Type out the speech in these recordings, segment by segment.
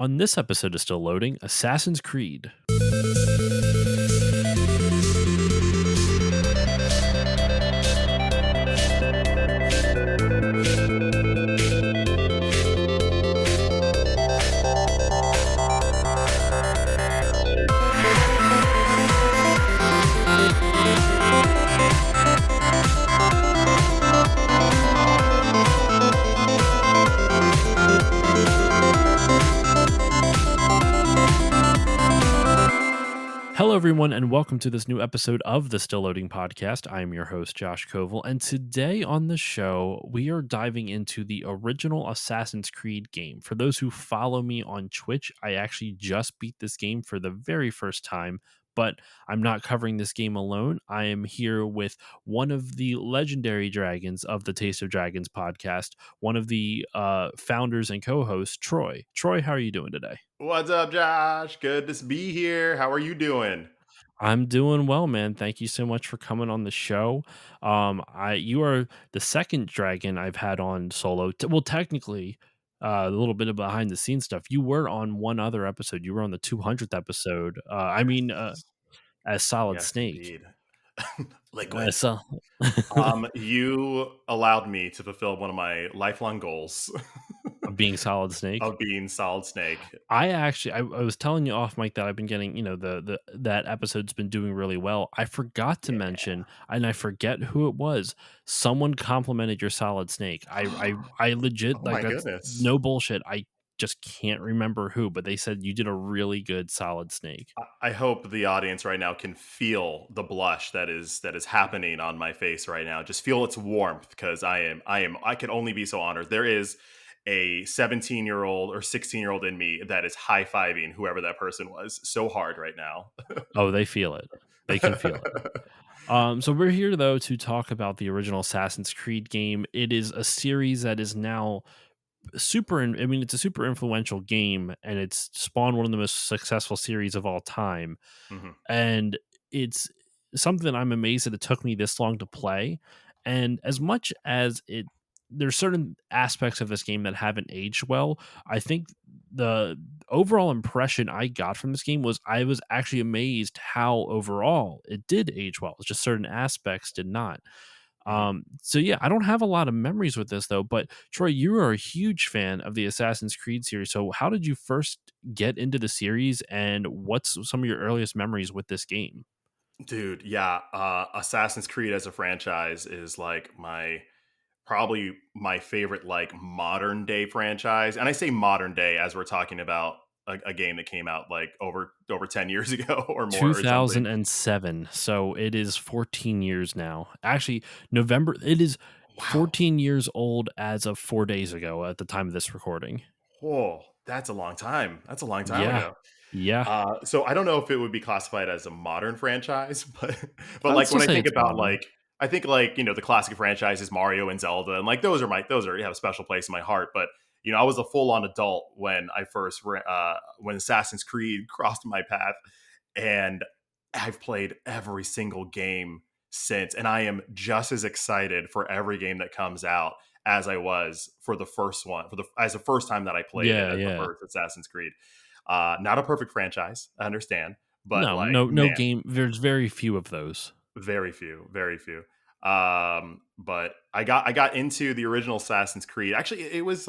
On this episode of Still Loading, Assassin's Creed. Hello, everyone, and welcome to this new episode of the Still Loading podcast. I am your host, Josh Koval, and today on the show, we are diving into the original Assassin's Creed game. For those who follow me on Twitch, I actually just beat this game for the very first time, but I'm not covering this game alone. I am here with one of the legendary dragons of the Taste of Dragons podcast, one of the founders and co-hosts, Troy. Troy, how are you doing today? What's up, Josh? Good to be here. How are you doing? I'm doing well, man. Thank you so much for coming on the show. You are the second dragon I've had on solo. Well, technically, a little bit of behind the scenes stuff. You were on one other episode. You were on the 200th episode. Yes. As Solid Yes, Snake. indeed. Liquid. So You allowed me to fulfill one of my lifelong goals being Solid Snake. of being Solid Snake. I was telling you off mic that I've been getting, the that episode's been doing really well. I forgot to mention, and I forget who it was. Someone complimented your Solid Snake. I legit, Oh like, my that's goodness. no bullshit. I just can't remember who, but they said you did a really good Solid Snake. I hope the audience right now can feel the blush that is happening on my face right now. Just feel its warmth because I can only be so honored. There is a 17-year-old or 16-year-old in me that is high-fiving whoever that person was so hard right now. Oh, they feel it. They can feel it. So we're here though to talk about the original Assassin's Creed game. It is a series that is now it's a super influential game, and it's spawned one of the most successful series of all time. Mhm. And it's something I'm amazed that it took me this long to play. And as much as there's certain aspects of this game that haven't aged well, I think the overall impression I got from this game was I was actually amazed how overall it did age well. It's just certain aspects did not. Mhm. So yeah, I don't have a lot of memories with this though, but Troy, you are a huge fan of the Assassin's Creed series. So how did you first get into the series, and what's some of your earliest memories with this game? Dude, yeah, Assassin's Creed as a franchise is like probably my favorite like modern day franchise. And I say modern day as we're talking about a game that came out like over 10 years ago or more or something. 2007. So it is 14 years now. Actually, November, it is Wow. 14 years old as of 4 days ago at the time of this recording. Whoa, that's a long time. That's a long time Yeah. ago. Yeah. So I don't know if it would be classified as a modern franchise, but I'd like still when I say think it's about modern. like I think like the classic franchises Mario and Zelda, and like those are have a special place in my heart. But I was a full on adult when when Assassin's Creed crossed my path, and I've played every single game since, and I am just as excited for every game that comes out as I was for the first one, as the first time that I played it Yeah, as the yeah. first Assassin's Creed. Not a perfect franchise, I understand, but No, like, no man, game. There's very few of those. very few, very few. But I got into the original Assassin's Creed. Actually, it was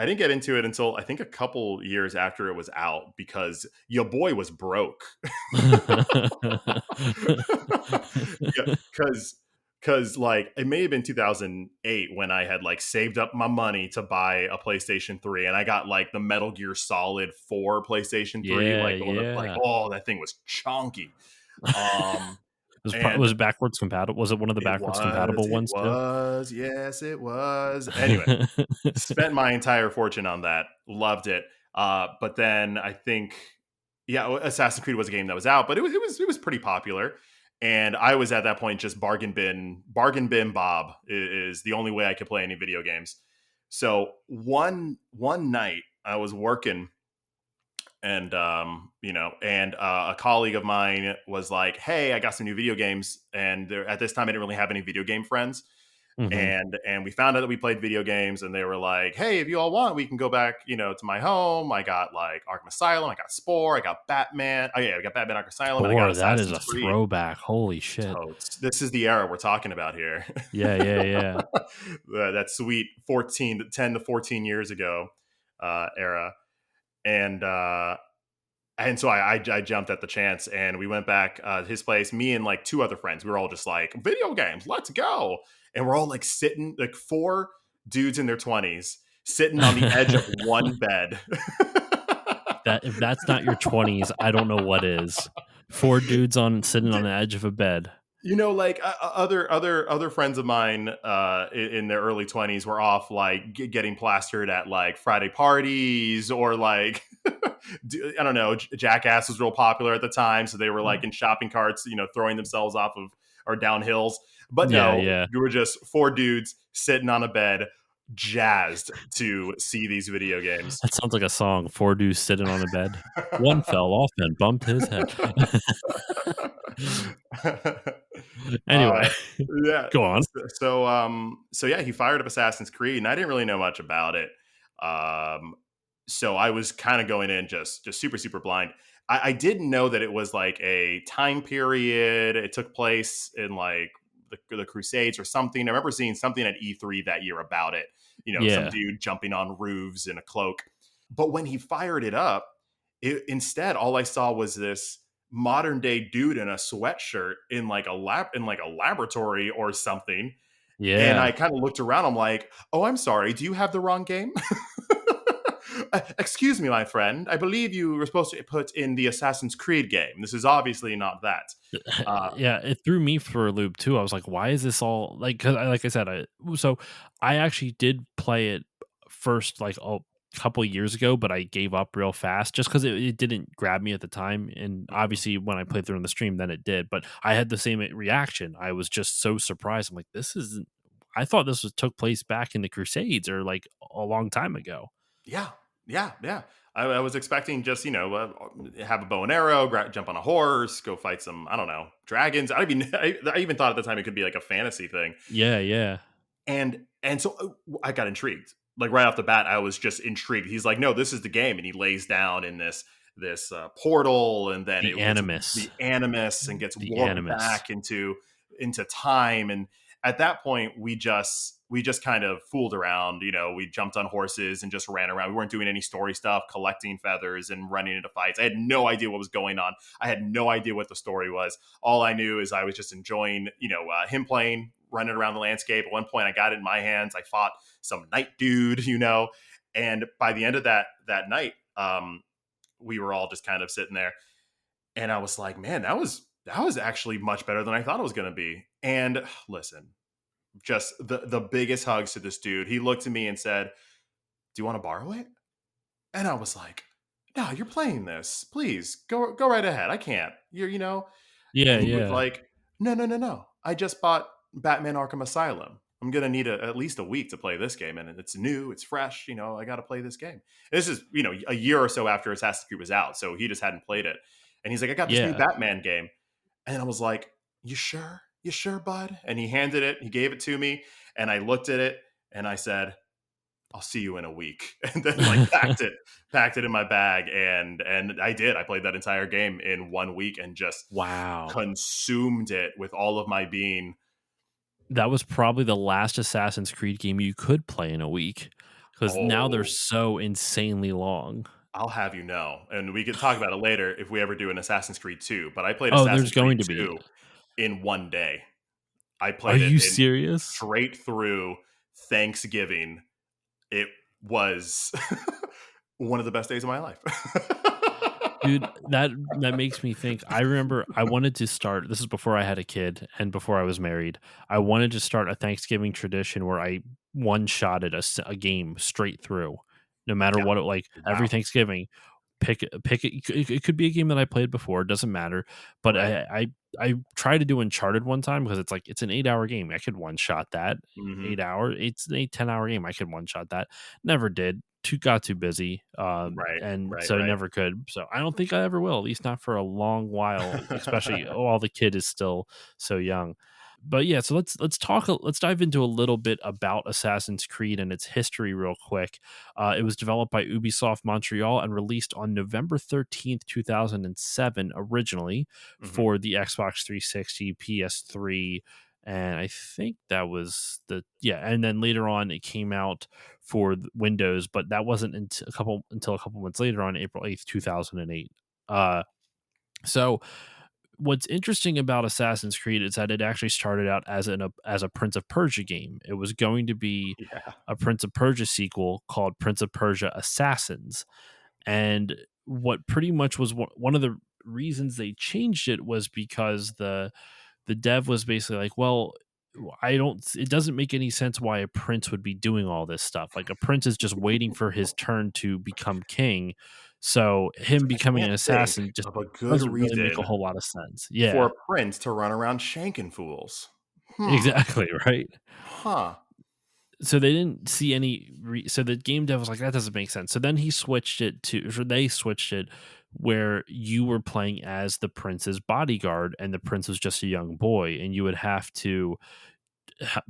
I didn't get into it until I think a couple years after it was out because your boy was broke. Yeah, because like it may have been 2008 when I had like saved up my money to buy a PlayStation 3, and I got like the Metal Gear Solid 4 PlayStation 3, Yeah, like the one that like, yeah. oh, that thing was chunky. Um and Was it backwards compatible? Was it one of the backwards compatible it ones too? was, yes, it was. Anyway, spent my entire fortune on that. Loved it. But then I think, yeah, Assassin's Creed was a game that was out, but it was pretty popular. And I was at that point just bargain bin Bob is the only way I could play any video games. So one night I was working, and a colleague of mine was like, "Hey, I got some new video games," and at this time I didn't really have any video game friends. Mhm. and we found out that we played video games, and they were like, hey, if you all want, we can go back, to my home. I got like Arkham Asylum, I got Spore, I got Batman. Oh yeah, I got Batman Arkham Asylum, and I got Or that is Assassin's a Creed. throwback. Holy shit. Totes. This is the era we're talking about here. Yeah, yeah, yeah. That sweet 10 to 14 years ago era. And so I jumped at the chance, and we went back to his place, me and like two other friends. We were all just like, video games, let's go. And we're all like sitting, like four dudes in their 20s sitting on the edge of one bed. That if that's not your 20s, I don't know what is. Four dudes on sitting on the edge of a bed. Like other friends of mine in their early 20s were off like getting plastered at like Friday parties, or like I don't know, Jackass was real popular at the time, so they were like in shopping carts, throwing themselves off of or down hills. But Yeah, no, yeah. we were just four dudes sitting on a bed, jazzed to see these video games. That sounds like a song. Four dudes sitting on a bed. One fell off and bumped his head. Anyway, uh, yeah. go on. So yeah, he fired up Assassin's Creed, and I didn't really know much about it. Um, so I was kind of going in just super super blind. I didn't know that it was like a time period. It took place in like the Crusades or something. I remember seeing something at E3 that year about it. Some Yeah. dude jumping on roofs in a cloak. But when he fired it up, instead all I saw was this modern day dude in a sweatshirt in like a laboratory or something. And I Yeah. kind of looked around. I'm like, oh, I'm sorry. Do you have the wrong game? Excuse me, my friend. I believe you were supposed to put in the Assassin's Creed game. This is obviously not that. Uh, Yeah, it threw me for a loop too. I was like, "Why is this all like?" Because, like I said, I actually did play it first, like a couple years ago, but I gave up real fast just because it didn't grab me at the time. And mhm. obviously, when I played through on the stream, then it did. But I had the same reaction. I was just so surprised. I'm like, "This isn't." I thought this was took place back in the Crusades or like a long time ago. Yeah, yeah, yeah. I was expecting just have a bow and arrow, jump on a horse, go fight some, I don't know, dragons. I even thought at the time it could be like a fantasy thing. Yeah, yeah. And so I got intrigued. Like right off the bat, I was just intrigued. He's like, "No, this is the game," and he lays down in this portal, and then The it gets Animus, the animus and gets the warped Animus. back into time. And at that point, we just kind of fooled around. We jumped on horses and just ran around. We weren't doing any story stuff, collecting feathers and running into fights. I had no idea what was going on. I had no idea what the story was. All I knew is I was just enjoying, him playing, running around the landscape. At one point, I got it in my hands. I fought some knight dude, and by the end of that night, we were all just kind of sitting there, and I was like, man, that was actually much better than I thought it was going to be. And listen, just the biggest hugs to this dude. He looked at me and said, "Do you want to borrow it?" And I was like, "No, you're playing this. Please go right ahead. I can't. Yeah, And he was yeah. like, "No, no, no, no. I just bought Batman Arkham Asylum. I'm gonna need at least a week to play this game, and it's new, it's fresh. I got to play this game." This is a year or so after Assassin's Creed was out, so he just hadn't played it. And he's like, "I got this new Yeah. Batman game," and I was like, "You sure? You sure, bud?" And he gave it to me, and I looked at it, and I said, "I'll see you in a week," and then like packed it in my bag, and I did. I played that entire game in 1 week and just Wow. consumed it with all of my being. That was probably the last Assassin's Creed game you could play in a week, because now they're Oh, so insanely long. I'll have you know, and we could talk about it later if we ever do an Assassin's Creed 2. But I played Oh, there's Assassin's Creed going to be. 2 in 1 day. I Are played it you in serious? straight through Thanksgiving. It was one of the best days of my life. Dude, that makes me think. I remember I wanted to start, this is before I had a kid and before I was married. I wanted to start a Thanksgiving tradition where I one-shotted a game straight through, no matter Yeah. what like, every Wow. Thanksgiving, pick it. It could be a game that I played before, it doesn't matter, but Right. I tried to do Uncharted one time because it's like, it's an 8-hour game. I could one-shot that. Mhm. 8 hour, it's an 10-hour game. I could one-shot that. Never did. Got too busy, Right. and Right, so I right. never could. So I don't think I ever will, at least not for a long while, especially while the kid is still so young. But yeah, so let's dive into a little bit about Assassin's Creed and its history real quick. It was developed by Ubisoft Montreal and released on November 13th, 2007, originally Hmm. for the Xbox 360, PS3, and I think that was and then later on it came out for Windows, but that wasn't until a couple months later on April 8th, 2008. Uh, so what's interesting about Assassin's Creed is that it actually started out as a Prince of Persia game. It was going to be Yeah. a Prince of Persia sequel called Prince of Persia Assassins, and what pretty much was one of the reasons they changed it was because the dev was basically like, well, I don't it doesn't make any sense why a prince would be doing all this stuff. Like a prince is just waiting for his turn to become king. So him I becoming an can't think assassin just of a good doesn't really make a reason whole lot of sense. for Yeah. a prince to run around shanking fools. Hmm. Exactly, right? Huh. So they didn't see any so the game dev was like, that doesn't make sense. So then they switched it where you were playing as the prince's bodyguard and the prince was just a young boy and you would have to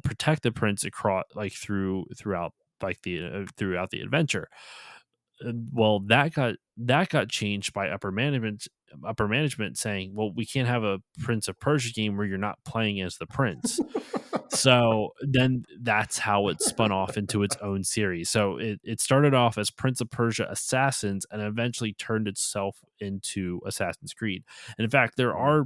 protect the prince across like throughout like throughout the adventure. Well, that got changed by upper management saying, well, we can't have a Prince of Persia game where you're not playing as the prince. So then that's how it spun off into its own series. So it started off as Prince of Persia Assassins and eventually turned itself into Assassin's Creed. And in fact, there Mhm. are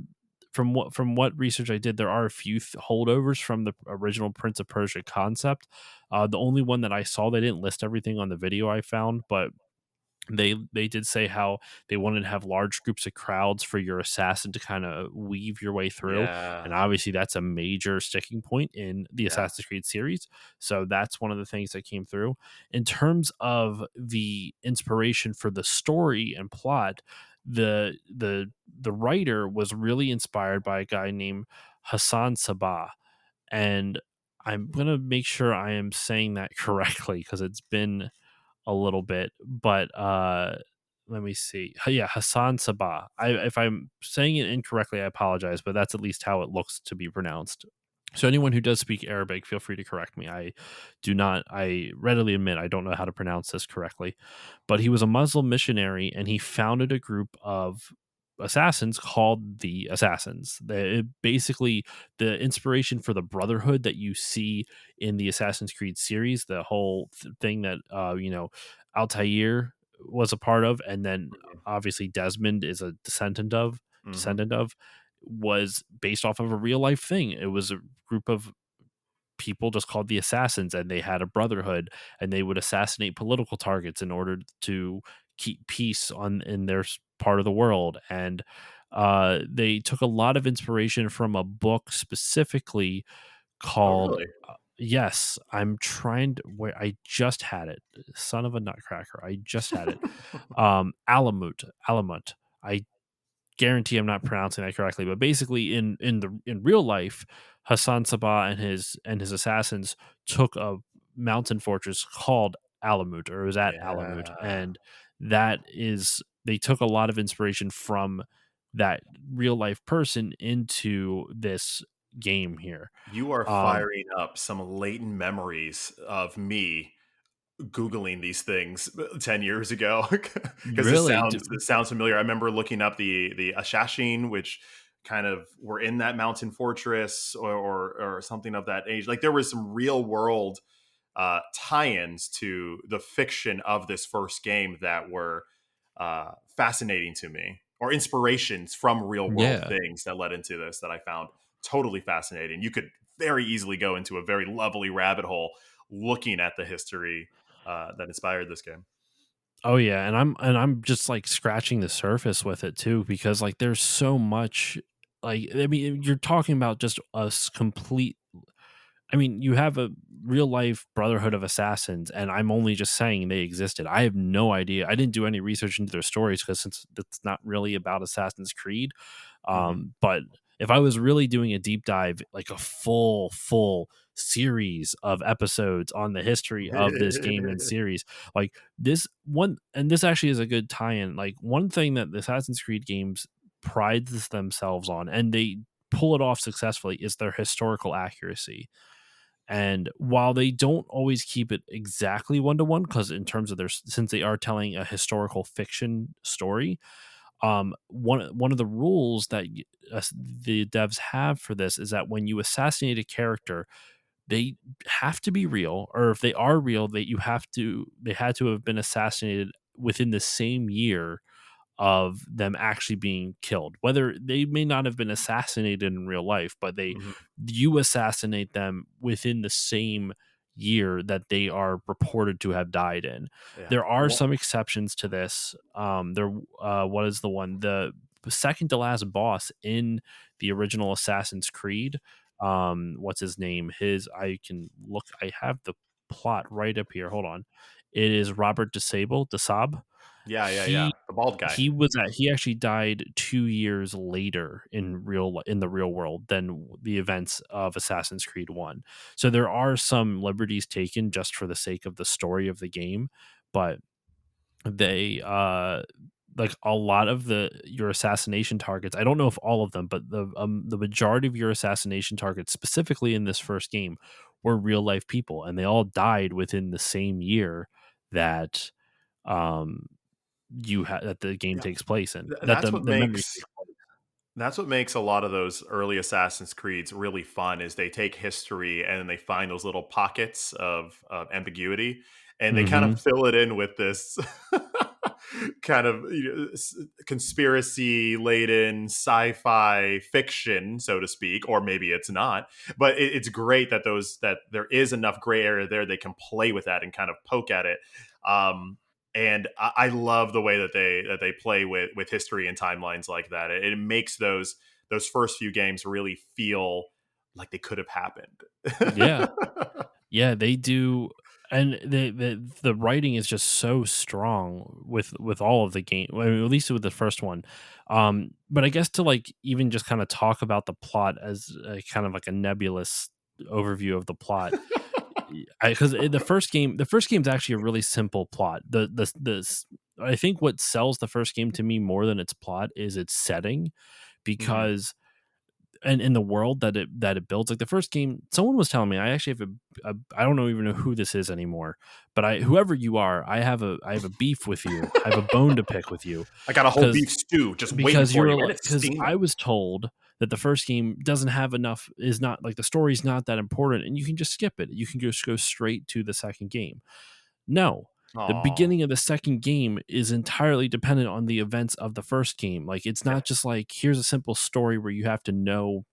from what research I did, there are a few holdovers from the original Prince of Persia concept. The only one that I saw, they didn't list everything on the video I found, but they did say how they wanted to have large groups of crowds for your assassin to kind of weave your way through, Yeah. and obviously that's a major sticking point in the Yeah. Assassin's Creed series. So that's one of the things that came through. In terms of the inspiration for the story and plot, the writer was really inspired by a guy named Hassan Sabah, and I'm gonna make sure I am saying that correctly because it's been a little bit, but let me see. Yeah, Hassan Sabah. If I'm saying it incorrectly, I apologize, but that's at least how it looks to be pronounced. So anyone who does speak Arabic, feel free to correct me. I readily admit I don't know how to pronounce this correctly. But he was a Muslim missionary and he founded a group of assassins called the Assassins. Basically, the inspiration for the brotherhood that you see in the Assassin's Creed series, the whole thing that Altair was a part of, and then Mhm. obviously Desmond is a Mhm. descendant of, was based off of a real life thing. It was a group of people just called the Assassins, and they had a brotherhood, and they would assassinate political targets in order to keep peace on in their part of the world. And they took a lot of inspiration from a book specifically Oh, called really? yes, I'm trying to where I just had it. Son of a nutcracker. I just had it. Alamut. I guarantee I'm not pronouncing that correctly, but basically in real life, Hassan Sabah and his assassins took a mountain fortress called Alamut, or it was at Alamut, Yeah. and they took a lot of inspiration from that real life person into this game here. You are Um, firing up some latent memories of me Googling these things 10 years ago because really, this sounds familiar. I remember looking up the Ashashin, which kind of were in that mountain fortress or something of that age. Like there was some real world tie-ins to the fiction of this first game that were fascinating to me, or inspirations from real world yeah. things that led into this that I found totally fascinating. You could very easily go into a very lovely rabbit hole looking at the history that inspired this game. Oh yeah, and I'm just like scratching the surface with it too because like there's so much like I mean you're talking about just complete I mean you have a real life brotherhood of assassins and I'm only just saying they existed. I have no idea. I didn't do any research into their stories because since it's not really about Assassin's Creed, Hmm. but if I was really doing a deep dive, like a full series of episodes on the history of this game and series, like this one, and this actually is a good tie-in. Like one thing that the Assassin's Creed games prides themselves on, and they pull it off successfully is their historical accuracy. And while they don't always keep it exactly one to one, because in terms of since they are telling a historical fiction story, one of the rules that the devs have for this is that when you assassinate a character, they have to be real, or if they are real, they had to have been assassinated within the same year of them actually being killed. Whether they may not have been assassinated in real life, but Mhm. you assassinate them within the same year that they are reported to have died in. Yeah. There are Well, some exceptions to this. What is the one? The second to last boss in the original Assassin's Creed. What's his name? I can look. I have the plot right up here. Hold on. It is Robert Desab. yeah, yeah, yeah. He The bald guy. he actually died 2 years later in the real world than the events of Assassin's Creed 1. So there are some liberties taken just for the sake of the story of the game, but they like a lot of your assassination targets, I don't know if all of them, but the majority of your assassination targets specifically in this first game were real life people, and they all died within the same year that um that the game Yeah. takes place in, that That's what the memory makes takes place. That's what makes a lot of those early Assassin's Creeds really fun is they take history and then they find those little pockets of ambiguity and they kind of Mhm. fill it in with this kind of conspiracy laden sci-fi fiction, so to speak, or maybe it's not. But it's great that there is enough gray area there they can play with that and kind of poke at it. And I love the way that they play with history and timelines like that. It makes those first few games really feel like they could have happened. Yeah. Yeah, they do, and the writing is just so strong with all of the game, well, at least with the first one. But I guess to, like, even just kinda talk about the plot as a kind of like a nebulous overview of the plot. Because the first game's actually a really simple plot. I think what sells the first game to me more than its plot is its setting, Mhm. because and in the world that it builds. Like the first game, someone was telling me, I actually have I don't know even know who this is anymore, but whoever you are, I have a beef with you. I have a bone to pick with you I got a whole because beef stew just waiting for you, and it's because I steaming. was told that the first game doesn't have enough, is not like, the story's not that important, and you can just skip it. You can just go straight to the second game. No. The Aw. beginning of the second game is entirely dependent on the events of the first game. Like, it's Yeah. not just like, here's a simple story where you have to know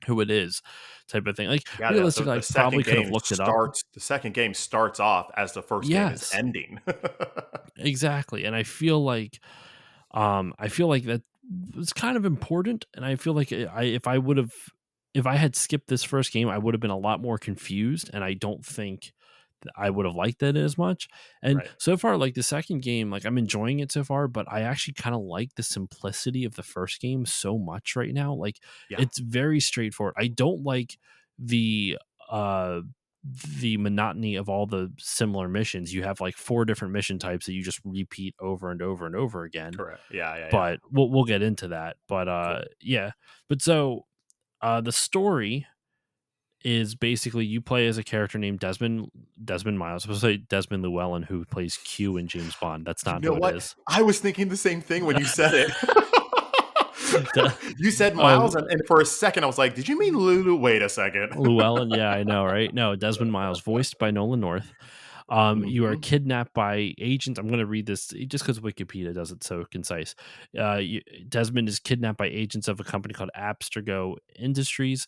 who it is, type of thing. Like, Yeah, realistically, I probably could have looked it up. the second game starts off as the first game is Yes, ending. exactly, and I feel like that was kind of important, and I feel like if I had skipped this first game, I would have been a lot more confused, and I don't think that I would have liked that as much. And Right. so far, like the second game, like I'm enjoying it so far, but I actually kind of like the simplicity of the first game so much right now. Like, Yeah. it's very straightforward. I don't like the uh the monotony of all the similar missions. You have like four different mission types that you just repeat over and over and over again, Correct. Yeah, yeah, yeah. but we'll get into that. But Cool. yeah. But so the story is basically you play as a character named Desmond Miles. I was supposed to say Desmond Llewellyn, who plays Q in James Bond. That's You not know who it what? is. I was thinking the same thing when you said it. De- You said oh, Miles, and for a second I was like, "Did you mean Lulu?" Wait a second. Llewellyn, yeah, I know, right? No, Desmond Miles, voiced by Nolan North. You are Mhm. kidnapped by agents. I'm going to read this just because Wikipedia does it so concise. Desmond is kidnapped by agents of a company called Abstergo Industries,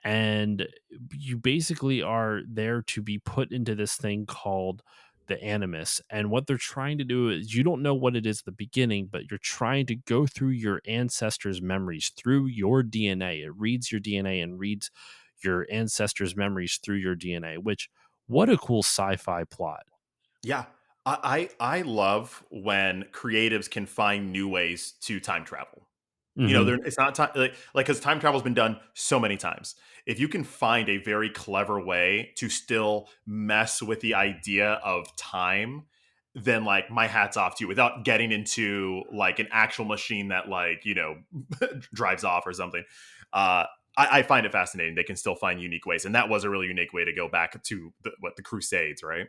and you basically are there to be put into this thing called the Animus. And what they're trying to do is, you don't know what it is at the beginning, but you're trying to go through your ancestors' memories through your DNA. It reads your DNA and reads your ancestors' memories through your DNA, which, what a cool sci-fi plot. Yeah. I love when creatives can find new ways to time travel. You know, Mhm. it's not time like because time travel's been done so many times. If you can find a very clever way to still mess with the idea of time then like my hat's off to you, without getting into like an actual machine that like, drives off or something. I find it fascinating. They can still find unique ways, and that was a really unique way to go back to the Crusades, right?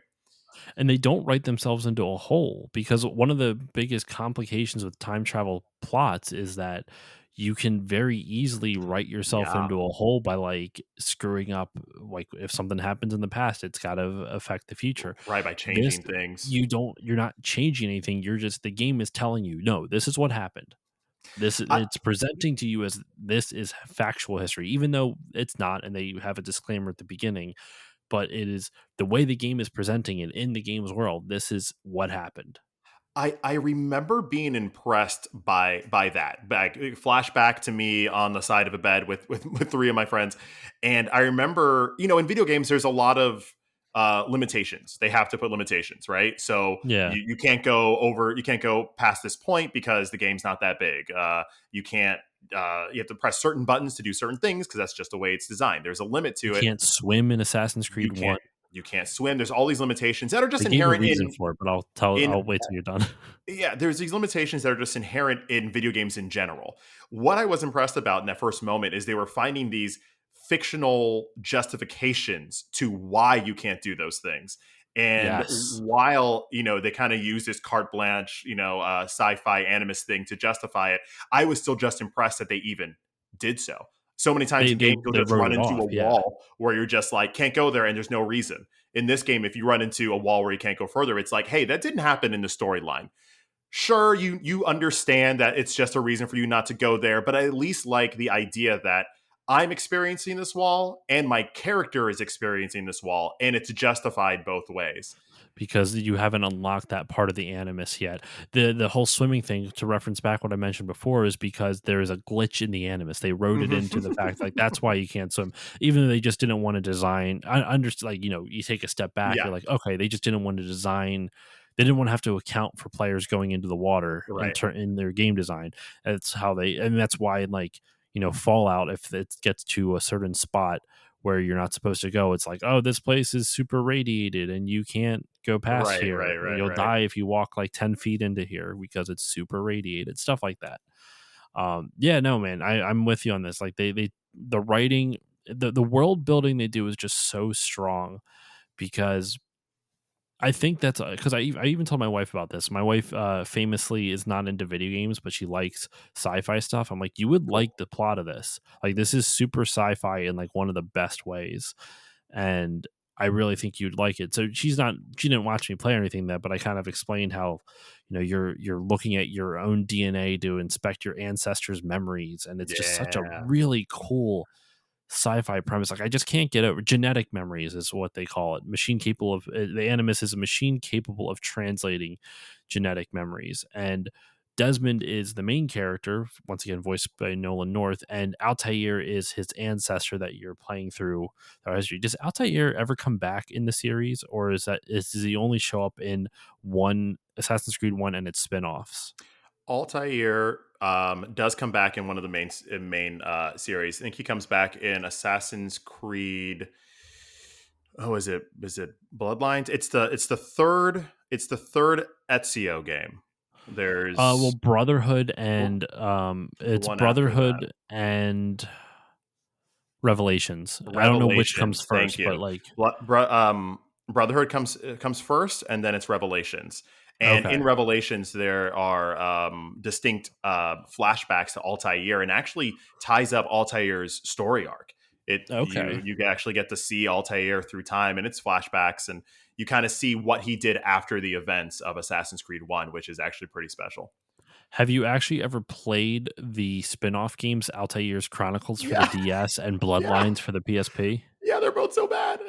And they don't write themselves into a hole, because one of the biggest complications with time travel plots is that you can very easily write yourself Yeah, into a hole by like screwing up. Like if something happens in the past, it's got to affect the future. right. By This, changing things. you're not changing anything. You're just, the game is telling you, no, this is what happened. I, It's presenting to you as this is factual history, even though it's not, and they have a disclaimer at the beginning, but it is the way the game is presenting it in the game's world. This is what happened. I remember being impressed by that. Back flashback to me on the side of a bed with three of my friends, and I remember, in video games there's a lot of limitations. They have to put limitations, right? So Yeah, you can't you can't go past this point because the game's not that big. You can't. You have to press certain buttons to do certain things because that's just the way it's designed. There's a limit you to it. can't swim in Assassin's You Creed can't 1. you can't swim. There's all these limitations that are just They gave a inherent reason for it, but in I'll wait till you're done. yeah, there's these limitations that are just inherent in video games in general. What I was impressed about in that first moment is they were finding these fictional justifications to why you can't do those things. And Yes, while, they kind of use this carte blanche, sci-fi animus thing to justify it, I was still just impressed that they even did so. So many times in games, you'll they just wrote run it into off. a Yeah, wall where you're just like, can't go there, and there's no reason. In this game, if you run into a wall where you can't go further, it's like, hey, that didn't happen in the storyline. Sure, you understand that it's just a reason for you not to go there, but I at least like the idea that I'm experiencing this wall and my character is experiencing this wall, and it's justified both ways. because you haven't unlocked that part of the animus yet. The whole swimming thing, to reference back what I mentioned before, is because there is a glitch in the animus. They wrote it into the fact, like, that's why you can't swim, even though they just didn't want to design. I understand, like, you take a step back, Yeah, you're like, okay, they just didn't want to design. They didn't want to have to account for players going into the water right, in their game design. That's how they, and that's why, like, Fallout, if it gets to a certain spot where you're not supposed to go, it's like, oh, this place is super radiated and you can't go past right, here. right, right, You'll right. die if you walk like 10 feet into here because it's super radiated, stuff like that. Yeah, no, man, I'm with you on this. Like, the writing, the world building they do is just so strong, because I think that's because I even told my wife about this. My wife famously is not into video games, but she likes sci-fi stuff. I'm like, you would Cool. like the plot of this. Like, this is super sci-fi in like one of the best ways, and I really think you'd like it. So she didn't watch me play or anything that, but I kind of explained how, you're looking at your own DNA to inspect your ancestors' memories, and it's just such a Yeah, really cool sci-fi premise. Like, I just can't get over genetic memories is what they call it. Machine capable of the animus is a machine capable of translating genetic memories, and Desmond is the main character, once again voiced by Nolan North, and Altair is his ancestor that you're playing through our history. Does Altair ever come back in the series, or does he only show up in one Assassin's Creed 1 and its spin-offs? Altair does come back in one of the main series. I think he comes back in Assassin's Creed. Oh, is it Bloodlines? It's the third Ezio game. Well, There's Brotherhood well, and the it's one after that. Brotherhood and Revelations. I don't know which comes Revelations. Thank first, but you. like, Brotherhood comes first, and then it's Revelations. And in okay, Revelations, there are distinct flashbacks to Altair, and actually ties up Altair's story arc. okay. You actually get to see Altair through time, and it's flashbacks, and you kind of see what he did after the events of Assassin's Creed One, which is actually pretty special. Have you actually ever played the spin-off games, Altair's Chronicles for the Yeah, DS and yeah, Bloodlines for the PSP? yeah. They're both so bad.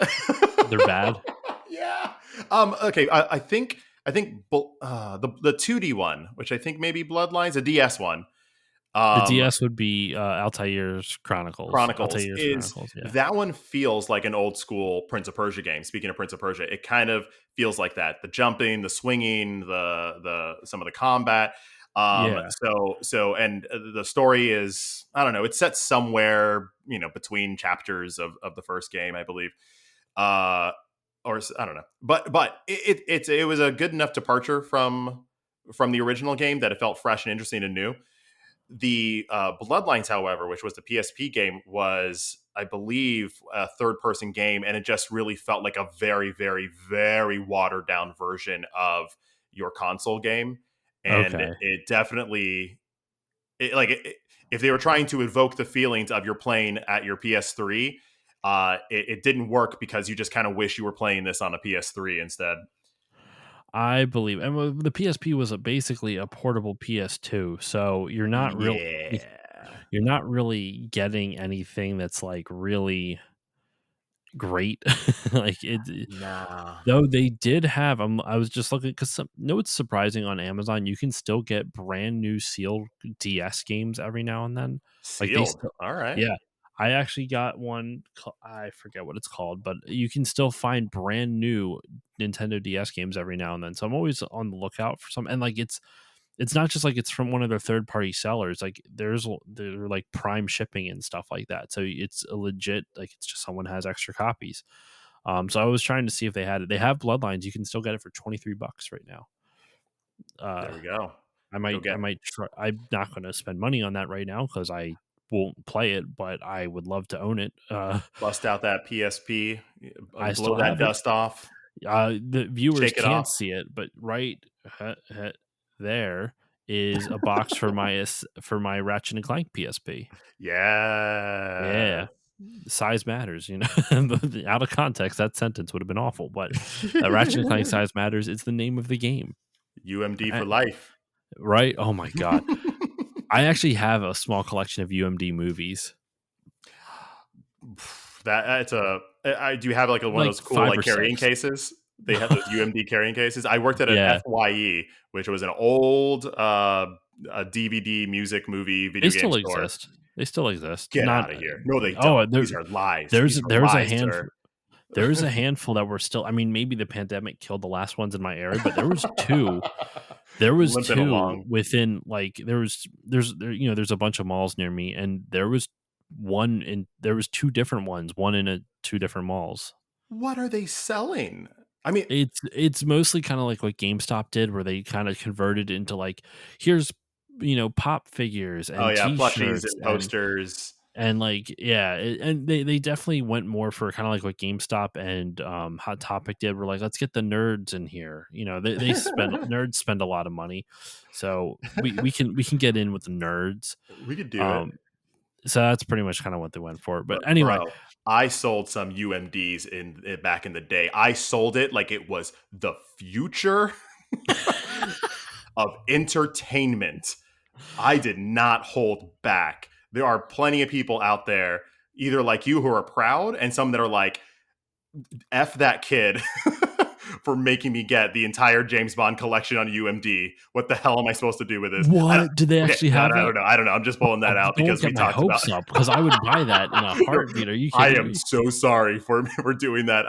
They're bad. Yeah. Okay. The 2D one, which I think maybe Bloodlines, a DS one, The um, DS would be Altair's Chronicles. Chronicles, Altair's is Chronicles, yeah. that one feels like an old school Prince of Persia game. Speaking of Prince of Persia, it kind of feels like that. The jumping, the swinging, the some of the combat. Yeah. And the story is, I don't know, it's set somewhere, between chapters of the first game, I believe. Uh or I don't know, but it was a good enough departure from the original game that it felt fresh and interesting and new. The Bloodlines, however, which was the PSP game, was, I believe, a third person game, and it just really felt like a very, very, very watered down version of your console game. And Okay. it definitely, if they were trying to evoke the feelings of you're playing at your PS3, it didn't work because you just kind of wish you were playing this on a PS3 instead. I believe, and the PSP was basically a portable PS2, so Yeah. you're not really getting anything that's like really great. like it, Nah. though they did have. I was just looking because no, it's surprising on Amazon. You can still get brand new sealed DS games every now and then. Like they Sealed. still, All right. yeah. I actually got one. I forget what it's called, but you can still find brand new Nintendo DS games every now and then. So I'm always on the lookout for some. And like it's not just like it's from one of their third party sellers. Like they're like prime shipping and stuff like that. So it's a legit, like it's just someone has extra copies. So I was trying to see if they had it. They have Bloodlines. You can still get it for $23 right now. Uh, There we go. Go I get might try. I'm not going to spend money on that right now because I won't play it, but I would love to own it. bust out that PSP, I blow still that have it. dust off, The viewers shake it can't off. see it, but right there is a box for for my Ratchet and Clank PSP. Yeah. Yeah, size matters, you know. Out of context, that sentence would have been awful, but Ratchet and Clank size matters. It's the name of the game, UMD Uh, for life. right? Oh my god, I actually have a small collection of UMD movies, That's a. I do have like one of like those cool 5 like or carrying 6. cases. They have those UMD carrying cases. I worked at an Yeah, FYE, which was an old a DVD music movie they video game still store. exist. They still exist. Get Not out of here! No, they oh, don't. These are lies. there's These are there's a lies, handful. sir. There's a handful that were still. I mean, maybe the pandemic killed the last ones in my area, but there was two. There was Limping two along. within like there's a bunch of malls near me, and there was two different ones, one in two different malls. What are they selling? I mean, It's mostly kind of like what GameStop did, where they kind of converted into like here's pop figures oh and yeah, plushies T-shirts and posters. and like yeah, and they definitely went more for kind of like what GameStop and Hot Topic did. We're like, let's get the nerds in here. They spend nerds spend a lot of money, so we can get in with the nerds. We could do it. Um, so that's pretty much kind of what they went for. But Bro, anyway, I sold some UMDs back in the day. I sold it like it was the future of entertainment. I did not hold back. There are plenty of people out there, either like you who are proud, and some that are like, F that kid for making me get the entire James Bond collection on UMD. What the hell am I supposed to do with this? what did they Okay, actually I have don't that? know. I don't know. I'm just pulling that out Don't because we get my talked about. hopes up because I would buy that in a heartbeat. Are you I kidding am me? so sorry for doing that.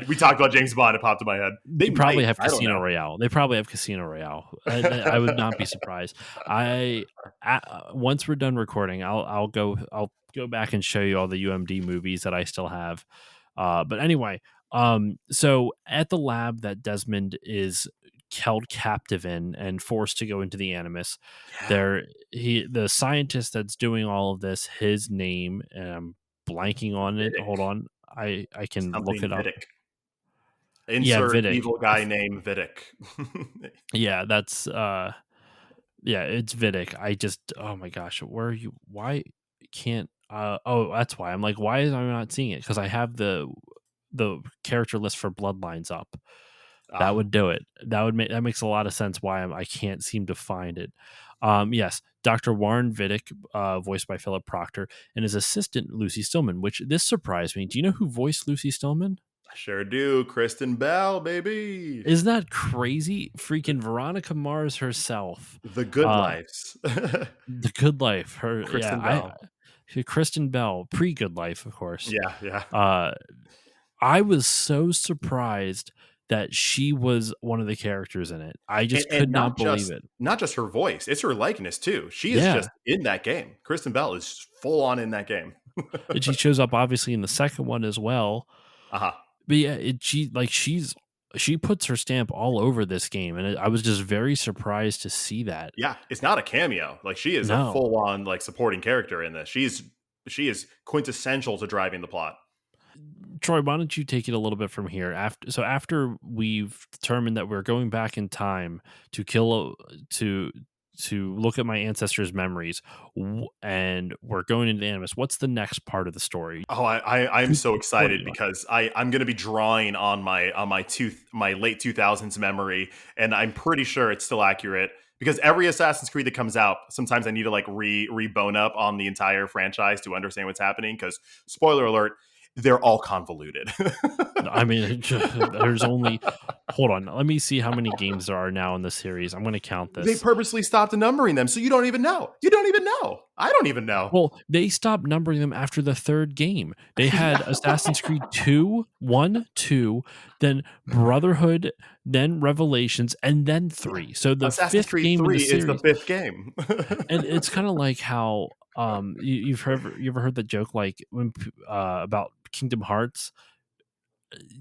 We talked about James Bond. It popped in my head. They They probably might. have I don't Casino know. Royale. They probably have Casino Royale. I would not be surprised. Once we're done recording, I'll go back and show you all the UMD movies that I still have. But anyway, so at the lab that Desmond is held captive in and forced to go into the Animus, Yeah. the scientist that's doing all of this, his name, and I'm blanking on it. Hold Vidic. on, I can look Something it up. Vidic. Yeah, Insert Vidic. evil guy named Vidic. Yeah, that's yeah, it's Vidic. I just oh my gosh, where are you? Why can't oh, that's why. I'm like, why am I not seeing it? Because I have the character list for Bloodlines up. That ah, would do it. That makes a lot of sense why I can't seem to find it. Yes, Dr. Warren Vidic, voiced by Philip Proctor, and his assistant Lucy Stillman, which this surprised me. Do you know who voiced Lucy Stillman? I sure do. Kristen Bell, baby. Isn't that crazy? Freaking Veronica Mars herself. The Good Uh, Lives. The Good Life. Her, yeah, Kristen Bell. Kristen Bell, pre Good Life, of course. Yeah, yeah. Uh, I was so surprised that she was one of the characters in it. I just And could not believe it. not just her voice, it's her likeness too. She is Yeah, just in that game. Kristen Bell is full on in that game. and she shows up obviously in the second one as well. Uh-huh. But yeah, she puts her stamp all over this game, and I was just very surprised to see that. Yeah, it's not a cameo. Like, she is a No. full on like supporting character in this. She is quintessential to driving the plot. Troy, why don't you take it a little bit from here? After we've determined that we're going back in time to to look at my ancestors' memories, and we're going into Animus, what's the next part of the story? Oh, I'm so What do excited you want? because I'm going to be drawing on my late 2000s memory, and I'm pretty sure it's still accurate because every Assassin's Creed that comes out, sometimes I need to like rebone up on the entire franchise to understand what's happening. Because spoiler alert, they're all convoluted. I mean, there's only hold on. Let me see how many games there are now in the series. I'm going to count They this. purposely stopped numbering them, so you don't even know. You don't even know. I don't even know. Well, they stopped numbering them after the third game. They had Assassin's Creed 2, 1, 2, then Brotherhood, then Revelations, and then Yeah. 3. So the Assassin's fifth Creed game in the 3 is the series. fifth game. And it's kind of like how you ever heard the joke like about Kingdom Hearts?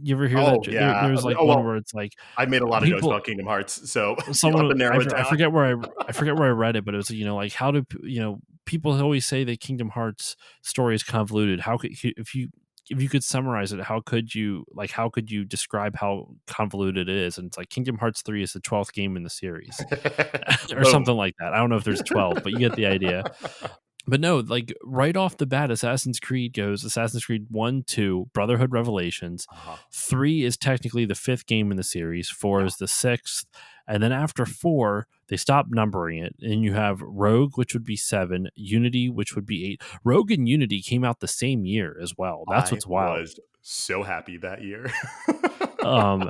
You ever hear that Oh, yeah. there's like Oh, one well, where it's like I made a lot of jokes people about Kingdom Hearts, so you'll have someone to narrow it I down. forget I forget where I read it, but it was, like, how do people always say that Kingdom Hearts story is convoluted. How could if you could summarize it, how could you describe how convoluted it is? And it's like Kingdom Hearts 3 is the 12th game in the series or Boom. something like that. I don't know if there's 12, but you get the idea. But no, like right off the bat, Assassin's Creed goes Assassin's Creed 1, 2, Brotherhood Revelations. Uh-huh. 3 is technically the fifth game in the series, 4 Yeah. is the sixth. And then after 4, they stop numbering it. And you have Rogue, which would be 7, Unity, which would be 8. Rogue and Unity came out the same year as well. That's I what's wild. was so happy that year. Um,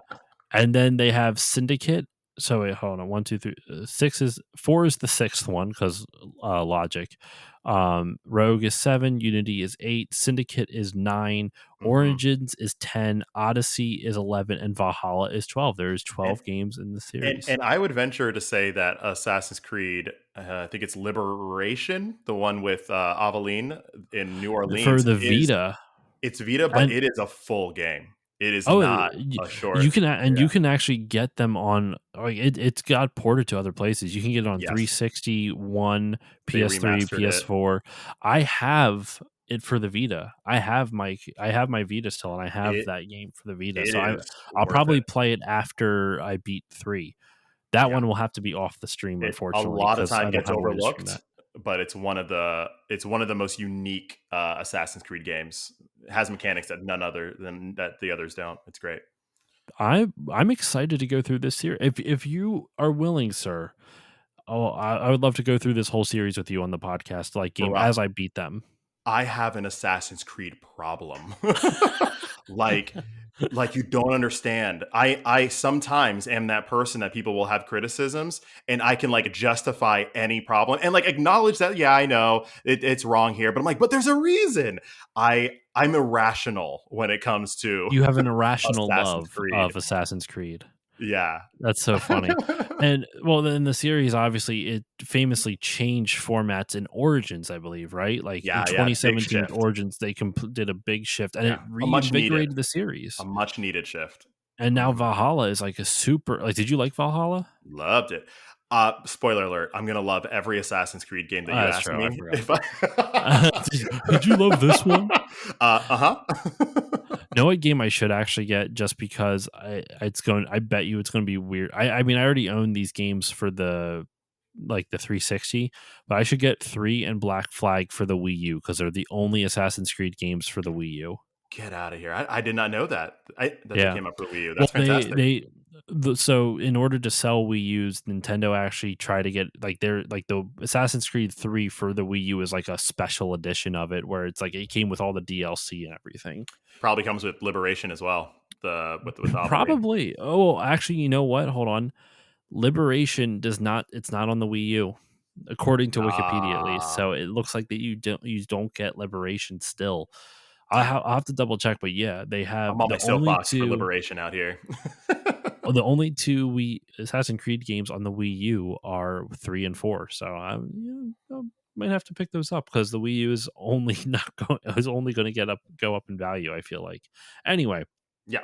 and then they have Syndicate. So wait, hold on. One, two, three. Six is four is the sixth one because logic. Rogue is 7. Unity is 8. Syndicate is 9. Mhm. Origins is 10. Odyssey is 11, and Valhalla is 12. There's And 12 games in the and series and I would venture to say that Assassin's Creed, I think it's Liberation, the one with, Aveline in New for Orleans, the is Vita. it's Vita, but And it is a full game. It is oh, not a short. you can and Yeah. you can actually get them on. Like it's got ported to other places. You can get it on Yes. 360, One, They PS3, remastered it. PS4. I have it for the Vita. I have my Vita still, and I have It that game for the Vita. it So is I'll worth it. probably play it after I beat 3. That Yeah. one will have to be off the stream, It a unfortunately, lot of because time I don't gets have a way to stream overlooked, that. but it's one of the most unique, Assassin's Creed games. It has mechanics that none other than that the others don't. It's great. I'm excited to go through this series. If you are willing, sir, I would love to go through this whole series with you on the podcast, like game Bruh, as I beat them. I have an Assassin's Creed problem. Like you don't understand. I sometimes am that person that people will have criticisms, and I can like justify any problem and like acknowledge that, yeah, I know it's wrong here, but I'm like, but there's a reason. I'm irrational when it comes to You have an irrational Assassin's love Creed. of Assassin's Creed. Yeah. That's so funny. And well, in the series, obviously, it famously changed formats in Origins, I believe, right? Like in Yeah, yeah, big 2017 with shift. Origins, they did a big shift, and it Yeah, reinvigorated the series. a much needed shift. And now Mhm. Valhalla is like a super. Like, did you like Valhalla? Loved it. Spoiler alert, I'm gonna love every Assassin's Creed game that you That's ask true. I me forgot. if I Did you love this one? Uh-huh. Know what game I should actually get just because I bet you it's going to be weird. I mean I already own these games for the 360, but I should get 3 and Black Flag for the Wii U because they're the only Assassin's Creed games for the Wii U. Get out of here. I did not know that. That they Yeah. came up for Wii U. Well, That's fantastic. so in order to sell Wii U's, Nintendo actually try to get like their like the Assassin's Creed 3 for the Wii U is like a special edition of it where it's like it came with all the DLC and everything. Probably comes with Liberation as well. The with Aveline. Probably. Oh, actually, you know what? Hold on. Liberation does not. It's not on the Wii U, according to Wikipedia at least. Ah, So it looks like that you don't get Liberation still. damn. I'll have to double check, but yeah, they have I'm on my soapbox for Liberation out here. the only two Assassin's Creed games on the Wii U are 3 and 4. So I might have to pick those up because the Wii U is only not going is only going to go up in value. I feel like anyway. Yeah.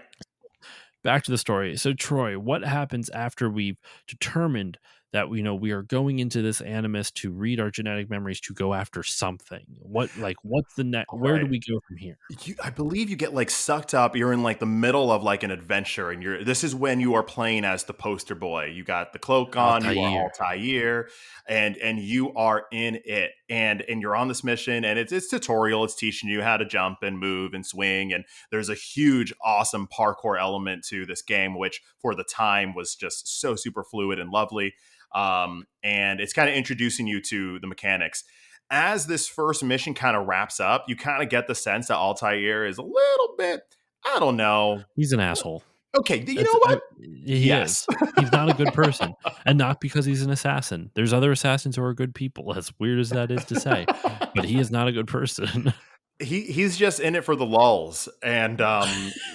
Back to the story. So, Troy, what happens after we've determined that we are going into this animus to read our genetic memories to go after something? What's the next? All Where do right. we go from here? I believe you get like sucked up. You're in like the middle of like an adventure, and this is when you are playing as the poster boy. You got the cloak on, you are Altair. Altair, and you are in it, and you're on this mission, and it's tutorial. It's teaching you how to jump and move and swing, and there's a huge, awesome parkour element to this game, which for the time was just so super fluid and lovely. And it's kind of introducing you to the mechanics as this first mission kind of wraps up, you kind of get the sense that Altair is a little bit, I don't know. He's an asshole. Okay, you know what? He Yes. is. He's not a good person, and not because he's an assassin. There's other assassins who are good people, as weird as that is to say, but he is not a good person. He's just in it for the lulls, and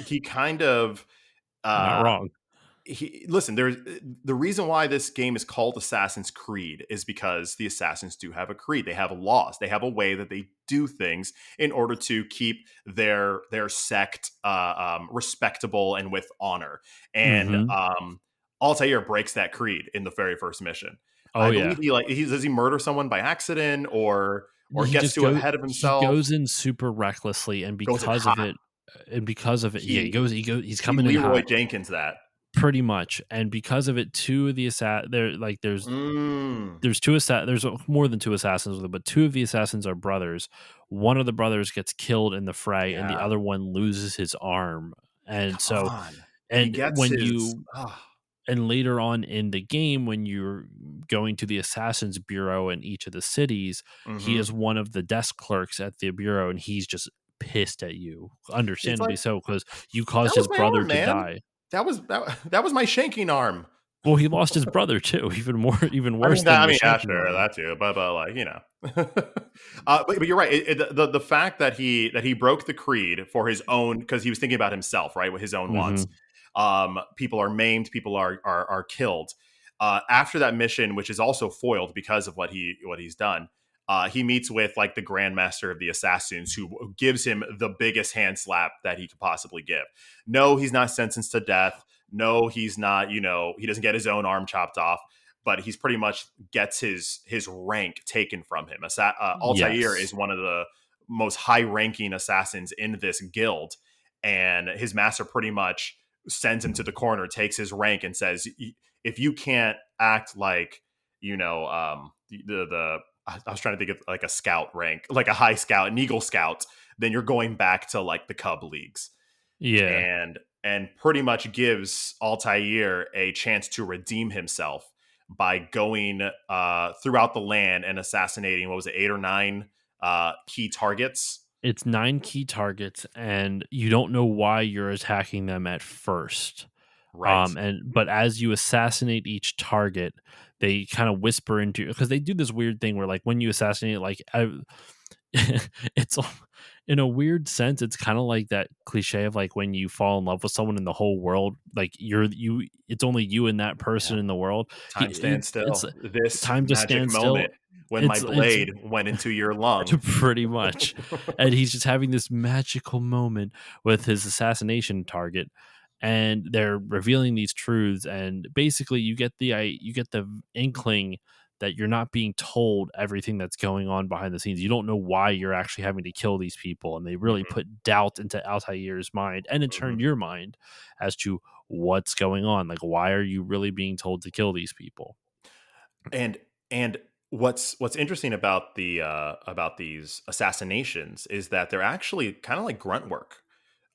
he kind of You're not uh wrong. listen, there's the reason why this game is called Assassin's Creed is because the assassins do have a creed. They have laws. They have a way that they do things in order to keep their sect respectable and with honor. And Mhm. Altair breaks that creed in the very first mission. Oh, I believe yeah. does he murder someone by accident or He gets just too go ahead of he himself, goes in super recklessly, and goes in hot. because of it, yeah, He he's he coming in Leroy hot, Jenkins that. pretty much, and because of it, 2 of the there like, Mm, there's 2 there's more than 2 assassins with it, but 2 of the assassins are brothers. One of the brothers gets killed in the fray, and the yeah. other one loses his arm, and Come so on. He and gets when his you and later on in the game, when you're going to the assassins bureau in each of the cities, he mhm. is one of the desk clerks at the bureau, and he's just pissed at you, He's understandably like, so, because you "That caused was his my brother arm, to man. die. That was my shanking arm." Well, he lost his brother too, even worse than I the mean, yeah, shanking sure, arm. that too, but, like, but you're right, the fact that he broke the creed for his own because he was thinking about himself, right, with his own wants. Mhm. People are maimed, people are killed. After that mission, which is also foiled because of what he's done, he meets with, like, the Grandmaster of the Assassins, who gives him the biggest hand slap that he could possibly give. No, he's not sentenced to death. No, he's not, he doesn't get his own arm chopped off, but he's pretty much gets his rank taken from him. Altair Yes. is one of the most high ranking assassins in this guild, and his master pretty much sends him to the corner, takes his rank, and says, "If you can't act like the I was trying to think of like a scout rank, like a high scout, an eagle scout, then you're going back to like the Cub leagues." Yeah. And pretty much gives Altair a chance to redeem himself by going throughout the land and assassinating, what was it, 8 or 9 key targets. It's 9 key targets, and you don't know why you're attacking them at first. Right. But as you assassinate each target, they kind of whisper into, because they do this weird thing where, like, when you assassinate, it's in a weird sense, it's kind of like that cliche of, like, when you fall in love with someone in the whole world, like, it's only you and that Yeah. person in the world. Time stands It's still. This time to magic stand still. moment when my It's blade went into your lung. pretty much, and he's just having this magical moment with his assassination target, and they're revealing these truths, and basically you get the inkling that you're not being told everything that's going on behind the scenes. You don't know why you're actually having to kill these people, and they really Mhm, put doubt into Altair's mind, and in turn mhm. your mind, as to what's going on. Like, why are you really being told to kill these people? And what's interesting about these assassinations is that they're actually kind of like grunt work.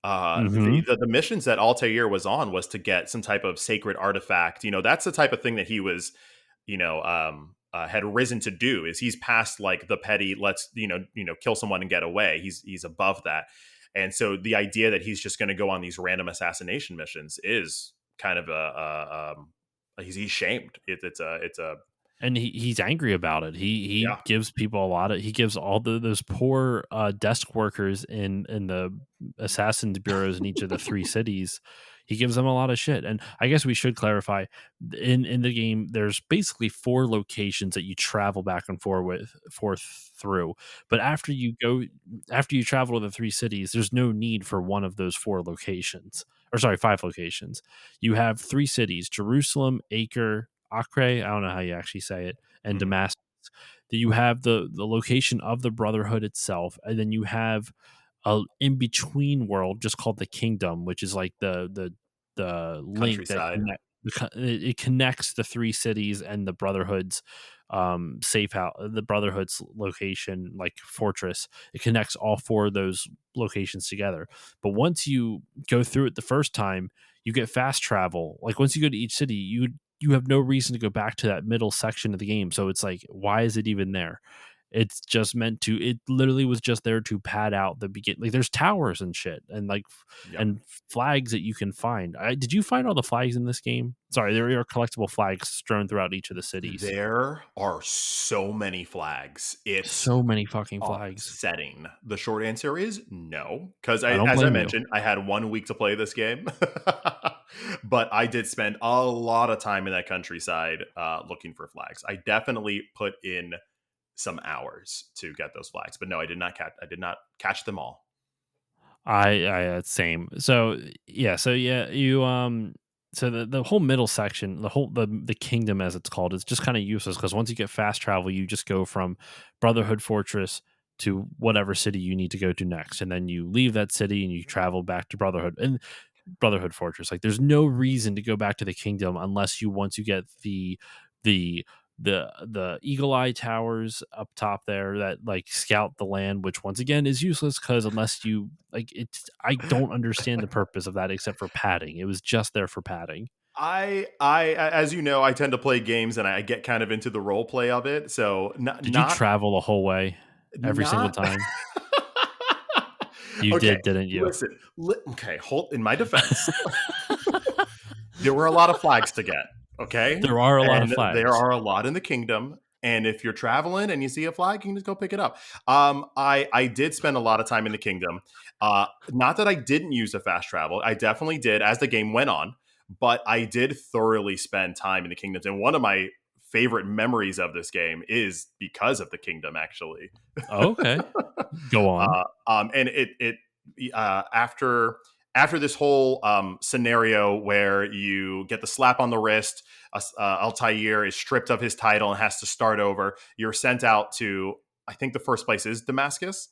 Hmm. The missions that Altair was on was to get some type of sacred artifact. That's the type of thing that he was, had risen to do. Is he's past like the petty, let's kill someone and get away. He's above that, and so the idea that he's just going to go on these random assassination missions is kind of he's shamed. It's a And he's angry about it. He yeah. gives people a lot of, he gives all those poor desk workers in the assassins bureaus in each of the 3 cities. He gives them a lot of shit. And I guess we should clarify, in the game there's basically 4 locations that you travel back and forth through. But after you travel to the 3 cities, there's no need for one of those 4 locations, or sorry, 5 locations. You have 3 cities: Jerusalem, Acre, I don't know how you actually say it, and Mhm. Damascus. That you have the location of the Brotherhood itself, and then you have a in between world just called the Kingdom, which is like the link that Countryside. it connects the 3 cities and the Brotherhood's safe house, the Brotherhood's location, like fortress. It connects all 4 of those locations together. But once you go through it the first time, you get fast travel. Like once you go to each city, you have no reason to go back to that middle section of the game. So it's like, why is it even there? It's just meant to. It literally was just there to pad out the begin. Like there's towers and shit, and like Yep. and flags that you can find. Did you find all the flags in this game? Sorry, there are collectible flags strewn throughout each of the cities. There are so many flags. It's So many fucking flags. upsetting. The short answer is no, because I don't as I blame you. mentioned, I had 1 week to play this game, but I did spend a lot of time in that countryside looking for flags. I definitely put in some hours to get those flags, but no, I did not catch. I did not catch them all. Same. So yeah, you so the whole middle section, the kingdom as it's called, is just kind of useless because once you get fast travel, you just go from Brotherhood Fortress to whatever city you need to go to next, and then you leave that city and you travel back to Brotherhood Fortress. Like there's no reason to go back to the kingdom unless you want to get the the eagle eye towers up top there that like scout the land, which once again is useless because unless you like it's I don't understand the purpose of that except for padding. It was just there for padding. As you know, I tend to play games and I get kind of into the role play of it. So Did you travel the whole way every single not. time? You Okay, did, didn't you? listen. Okay, hold in my defense. There were a lot of flags to get, okay? There are a lot of And there flags. are a lot in the kingdom. And if you're traveling and you see a flag, you can just go pick it up. I did spend a lot of time in the kingdom. Not that I didn't use a fast travel. I definitely did as the game went on, but I did thoroughly spend time in the kingdoms. And one of my favorite memories of this game is because of the kingdom, actually. Oh, okay. Go on. And after this whole scenario where you get the slap on the wrist, Altair is stripped of his title and has to start over. You're sent out to, I think the first place is Damascus,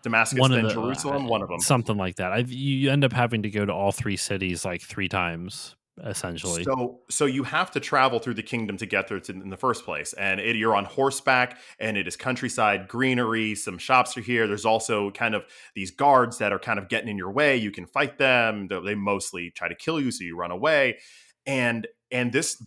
One of then the Jerusalem, one of them. something like that. You end up having to go to all 3 cities like 3 times essentially. So you have to travel through the kingdom to get there in the first place, and you're on horseback, and it is countryside greenery. Some shops are here. There's also kind of these guards that are kind of getting in your way. You can fight them. They mostly try to kill you, so you run away. And this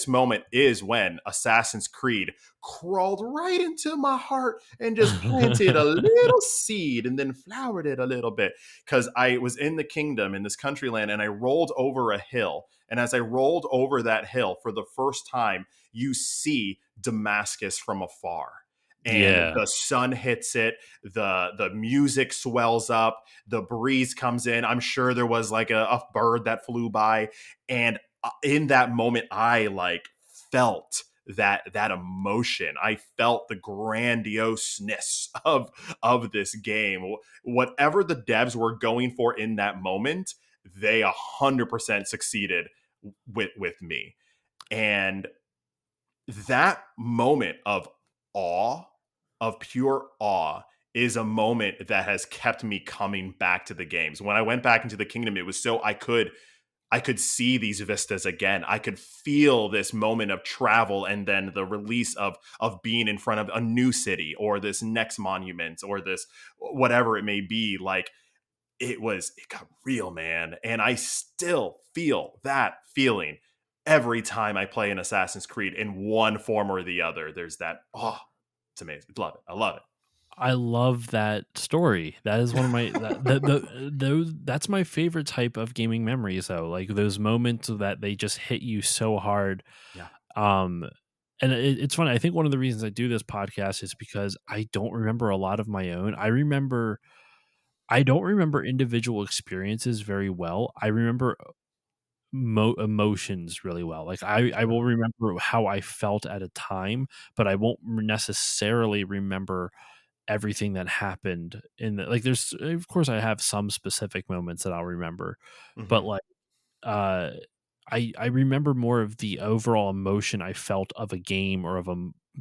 moment is when Assassin's Creed crawled right into my heart and just planted a little seed and then flowered it a little bit because I was in the kingdom in this country land and I rolled over a hill. And as I rolled over that hill for the first time, you see Damascus from afar. And Yeah. the sun hits it, the music swells up, the breeze comes in. I'm sure there was like a bird that flew by. And in that moment, I like felt that emotion. I felt the grandioseness of this game. Whatever the devs were going for in that moment, they 100% succeeded with me. And that moment of awe, of pure awe, is a moment that has kept me coming back to the games. When I went back into the kingdom, it was so I could see these vistas again. I could feel this moment of travel and then the release of being in front of a new city or this next monument or this whatever it may be. Like it got real, man. And I still feel that feeling every time I play an Assassin's Creed in one form or the other. There's that, oh, it's amazing. Love it. I love it. I love that story. That is one of my those that's my favorite type of gaming memories though. Like those moments that they just hit you so hard. Yeah. Um and it's funny. I think one of the reasons I do this podcast is because I don't remember a lot of my own. I don't remember individual experiences very well. I remember emotions really well. Like I Sure. will remember how I felt at a time, but I won't necessarily remember everything that happened in the like. There's of course I have some specific moments that I'll remember, but Mhm. like uh, I remember more of the overall emotion I felt of a game or of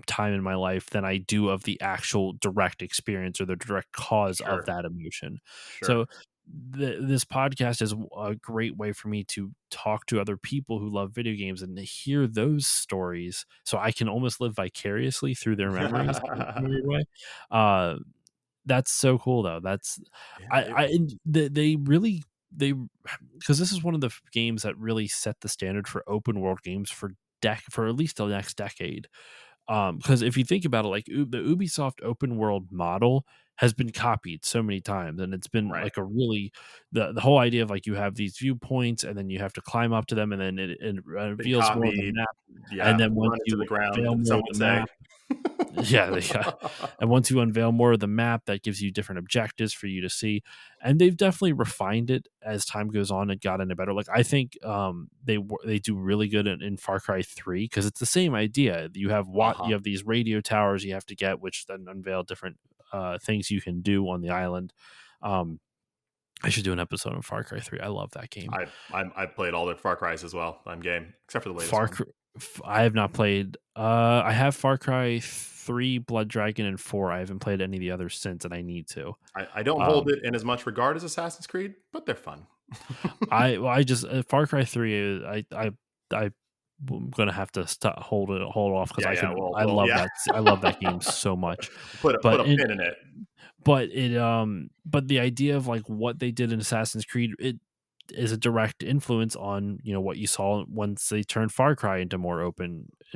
time in my life than I do of the actual direct experience or the direct cause of Sure. that emotion. Sure. So this podcast is a great way for me to talk to other people who love video games and to hear those stories, so I can almost live vicariously through their memories in a weird way. Uh, that's so cool though. That's Yeah, I and they really they because this is one of the games that really set the standard for open world games for at least the next decade. Because if you think about it, like the Ubisoft open world model has been copied so many times, and it's been right. like a really the whole idea of like you have these viewpoints, and then you have to climb up to them, and then it Been reveals more of the copied. map, and Yeah, then once run into the you ground, unveil more some of the would say. map. Yeah, yeah. And once you unveil more of the map, that gives you different objectives for you to see. And they've definitely refined it as time goes on and got into better. Like I think they do really good in Far Cry 3 because it's the same idea. You Uh-huh. have these radio towers you have to get, which then unveil different things you can do on the island. Um, I should do an episode on Far Cry 3. I love that game. I've played all the Far Cries as well. I'm game, except for the latest Far one. Cry, I have not played. I have Far Cry 3, Blood Dragon, and 4. I haven't played any of the others since, and I need to. I don't hold Um, it in as much regard as Assassin's Creed, but they're fun. I just Far Cry 3. I'm gonna have to hold off because Yeah, yeah. Yeah. I love that game so much. Put But a it pin in it. but the idea of like what they did in Assassin's Creed, it is a direct influence on what you saw once they turned Far Cry into a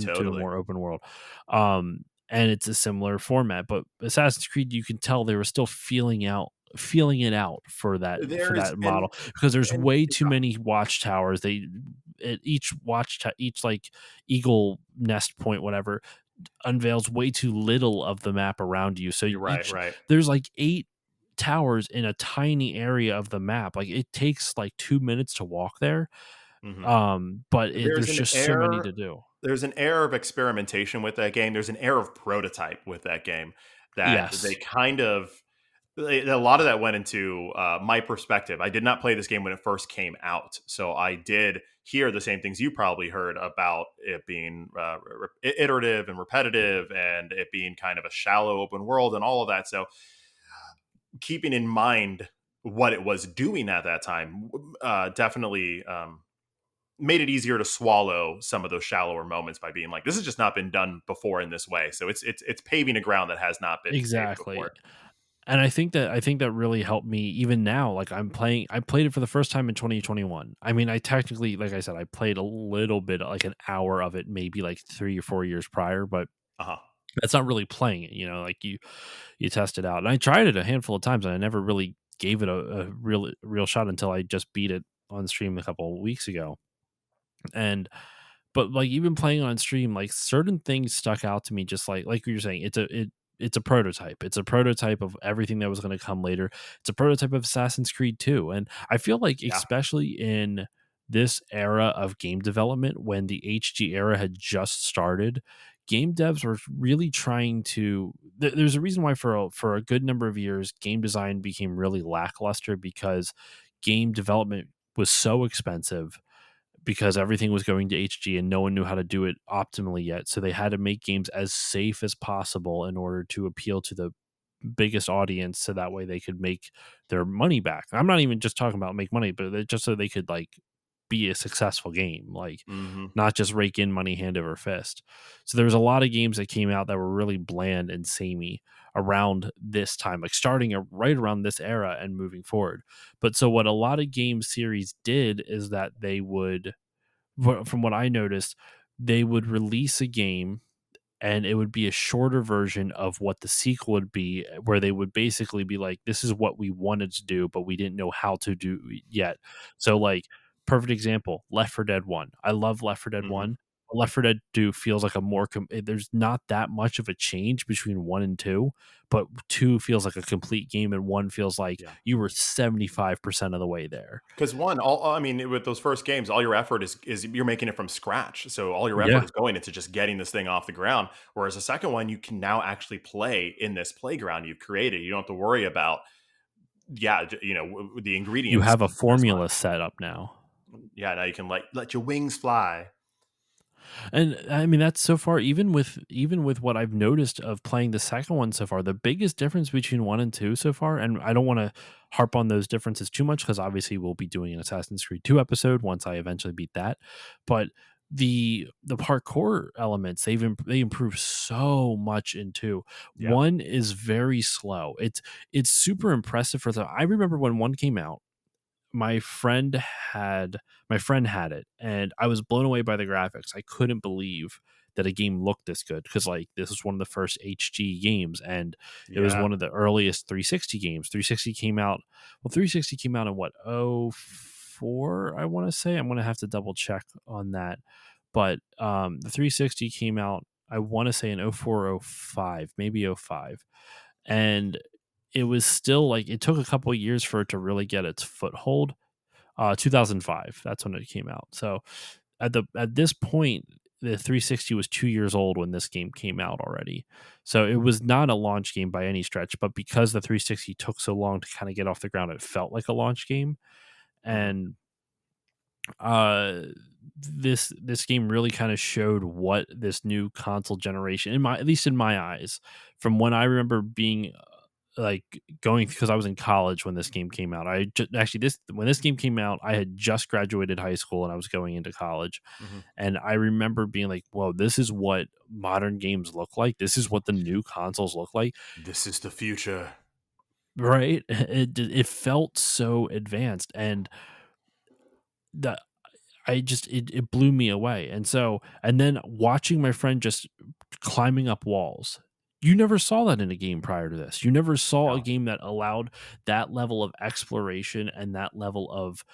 Totally. more open world. And it's a similar format, but Assassin's Creed, you can tell they were still feeling it out for There's that model because there's and way too many watchtowers. Each like eagle nest point, whatever, unveils way too little of the map around you. So you're right, right. there's like 8 towers in a tiny area of the map. Like it takes like 2 minutes to walk there. Mhm. But There's there's an just so many air to do. there's an air of experimentation with that game. There's an air of prototype with that game that they Yes. kind of a lot of that went into my perspective. I did not play this game when it first came out, so I did hear the same things you probably heard about it being iterative and repetitive, and it being kind of a shallow open world and all of that. So, keeping in mind what it was doing at that time, definitely made it easier to swallow some of those shallower moments by being like, this has just not been done before in this way. So it's paving a ground that has not been paved Exactly. before. And I think that really helped me even now. Like I played it for the first time in 2021. I mean, I technically, like I said, I played a little bit, like an hour of it, maybe like 3 or 4 years prior, but Uh huh. that's not really playing it. Like you test it out. And I tried it a handful of times, and I never really gave it a real shot until I just beat it on stream a couple of weeks ago. And but like even playing on stream, like certain things stuck out to me, just like you're saying, it's a prototype. It's a prototype of everything that was going to come later. It's a prototype of Assassin's Creed 2. And I feel like Yeah. especially in this era of game development, when the HG era had just started, game devs were really trying to there's a reason why for a good number of years game design became really lackluster, because game development was so expensive because everything was going to HG and no one knew how to do it optimally yet. So they had to make games as safe as possible in order to appeal to the biggest audience, so that way they could make their money back. I'm not even just talking about make money, but just so they could like be a successful game, like Hmm. not just rake in money hand over fist. So there was a lot of games that came out that were really bland and samey around this time, like starting right around this era and moving forward. But so what a lot of game series did is that they would, from what I noticed, they would release a game and it would be a shorter version of what the sequel would be, where they would basically be like, this is what we wanted to do, but we didn't know how to do yet. So, like, perfect example, Left 4 Dead 1. I love Left 4 Dead Hmm. 1. Left 4 Dead 2 feels like a more there's not that much of a change between 1 and 2, but 2 feels like a complete game and 1 feels like Yeah. you were 75% of the way there. Because one, I mean, with those first games, all your effort is you're making it from scratch. So all your effort Yeah. is going into just getting this thing off the ground. Whereas the second one, you can now actually play in this playground you've created. You don't have to worry about, the You ingredients have a as much. formula set up now. Yeah, now you can let your wings fly. And I mean that's so far even with what I've noticed of playing the second one so far, the biggest difference between 1 and 2 so far, and I don't want to harp on those differences too much because obviously we'll be doing an Assassin's Creed 2 episode once I eventually beat that. But the parkour elements they improve so much in 2. Yeah, 1 is very slow. It's super impressive for the I remember when 1 came out, my friend had my friend had it and I was blown away by the graphics. I couldn't believe that a game looked this good because like this was one of the first HG games and it was yeah. one of the earliest 360 games. 360 came out in what, oh 04, I want to say. I'm going to have to double check on that. But the 360 came out, I want to say in 04 or 05, maybe 05. And it was still like it took a couple of years for it to really get its foothold. 2005, that's when it came out. So at this point, the 360 was 2 years old when this game came out already. So it was not a launch game by any stretch, but because the 360 took so long to kind of get off the ground, it felt like a launch game. Mhm. And uh this game really kind of showed what this new console generation, in my at least in my eyes, from when I remember being like going because I was in college when this game came out. Actually this when this game came out, I had just graduated high school and I was going into college. Mhm. And I remember being like, "Whoa, this is what modern games look like. This is what the new consoles look like." This is the future. Right? It felt so advanced, and the it blew me away. And so and then watching my friend just climbing up walls. You never saw that in a game prior to this. You never saw a No. game that allowed that level of exploration and that level of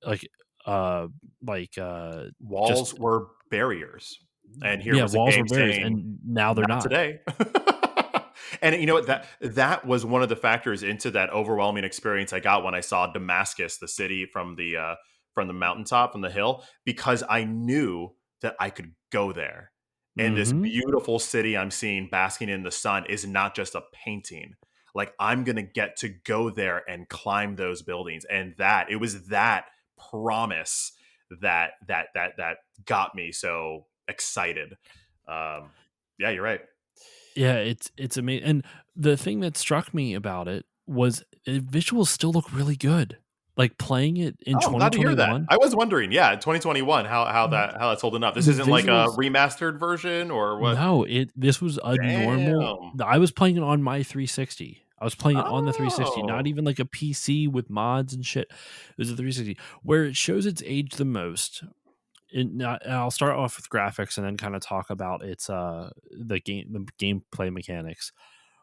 like uh like just Walls were barriers, and here yeah, was a walls were game barriers saying, and now they're "Not not. today." And you know what? That was one of the factors into that overwhelming experience I got when I saw Damascus, the city from the mountaintop, from the hill, because I knew that I could go there. And this Mhm. beautiful city I'm seeing basking in the sun is not just a painting. Like, I'm gonna get to go there and climb those buildings, and that it was that promise that got me so excited. Um, yeah, you're right. Yeah, it's amazing. And the thing that struck me about it was visuals still look really good. Like playing it in Oh, I'm glad to hear that. 2021, I was wondering, yeah, 2021, how that's holding up. This the isn't like a visuals. remastered version or what? No, this was a normal. Damn. I was playing it on my 360. I was playing it on the 360, not Oh. even like a PC with mods and shit. It was a 360 where it shows its age the most. And I'll start off with graphics and then kind of talk about its the gameplay mechanics.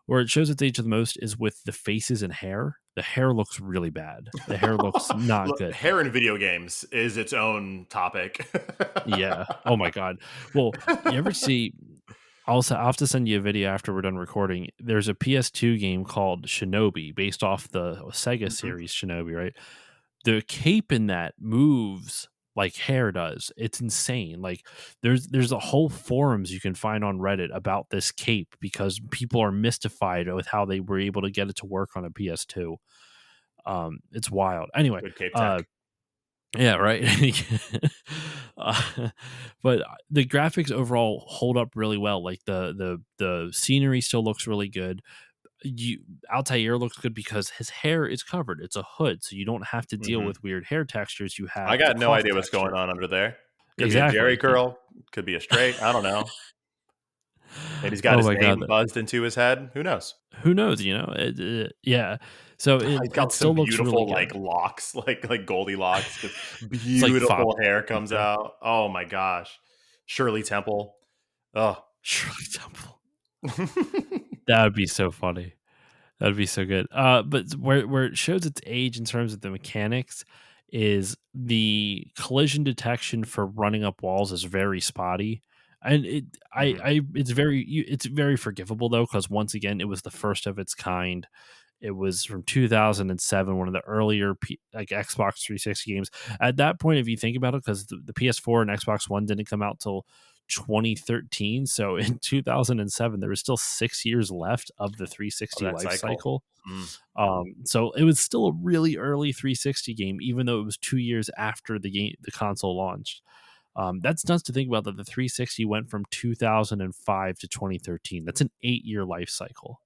Where it shows its age the most is with the faces and hair. The hair looks really bad. The hair looks not Look, good. hair in video games is its own topic. Yeah. Oh my god. Well, you ever see? I'll have to send you a video after we're done recording. There's a PS2 game called Shinobi, based off the Sega Mhm. series Shinobi, right? The cape in that moves like hair does. It's insane. Like there's a whole forums you can find on Reddit about this cape because people are mystified with how they were able to get it to work on a PS2. It's wild. Anyway, Good Cape uh Tech. yeah, right. But the graphics overall hold up really well. Like the scenery still looks really good. You Altair looks good because his hair is covered. It's a hood, so you don't have to deal Mhm. with weird hair textures. You I have the got no cloth idea what's going texture. on under there. Could be a Jerry Exactly. curl, could be a straight, I don't know. Maybe he's got Oh his my god. name buzzed into his head, who knows? Who knows? Yeah. So He's it got some still looks really beautiful, good. like, locks, like Goldilocks, just It's like beautiful hair comes Fabio. out. Oh my gosh. Shirley Temple. Oh. Shirley Temple. That would be so funny. That'd be so good. But where it shows its age in terms of the mechanics is the collision detection for running up walls is very spotty. And Mhm. it's very forgivable though, because once again, it was the first of its kind. It was from 2007, one of the earlier like Xbox 360 games. At that point, if you think about it, because the PS4 and Xbox One didn't come out till 2013, so in 2007 there was still 6 years left of the Of 360 that life cycle. cycle. Mm. So it was still a really early 360 game, even though it was 2 years after the console launched. That's nuts to think about that the 360 went from 2005 to 2013. That's an 8 year life cycle.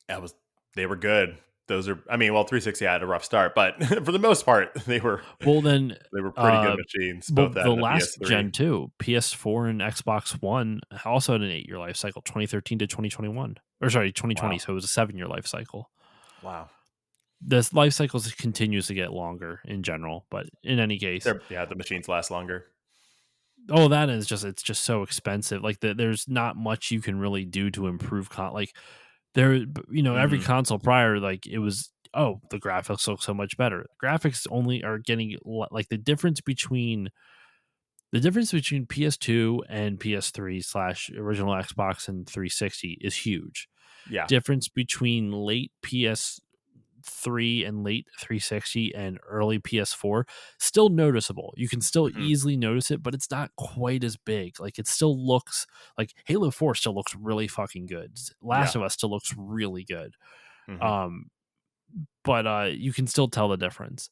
That was they were good. Those are I mean, well, 360 had a rough start, but for the most part, Well, then, they were pretty good uh, machines, well, both that the and the last PS3. gen too, PS4 and Xbox One also had an 8 year life cycle, 2013 to 2021, or sorry, 2020. Wow. So it was a 7 year life cycle. Wow. This life cycles continues to get longer in general, but in any case, Yeah, the machines last longer. oh, that is just it's just so expensive. Like there's not much you can really do to improve like every Mhm. console prior, like it was, oh, the graphics look so much better. Graphics only are getting like the difference between PS2 and PS3 slash original Xbox and 360 is huge. Yeah. Difference between late PS3 and late 360 and early PS4 still noticeable. You can still Mhm. easily notice it, but it's not quite as big. Like it still looks like Halo 4 still looks really fucking good. Last Yeah. of Us still looks really good. Mhm. Um, but you can still tell the difference.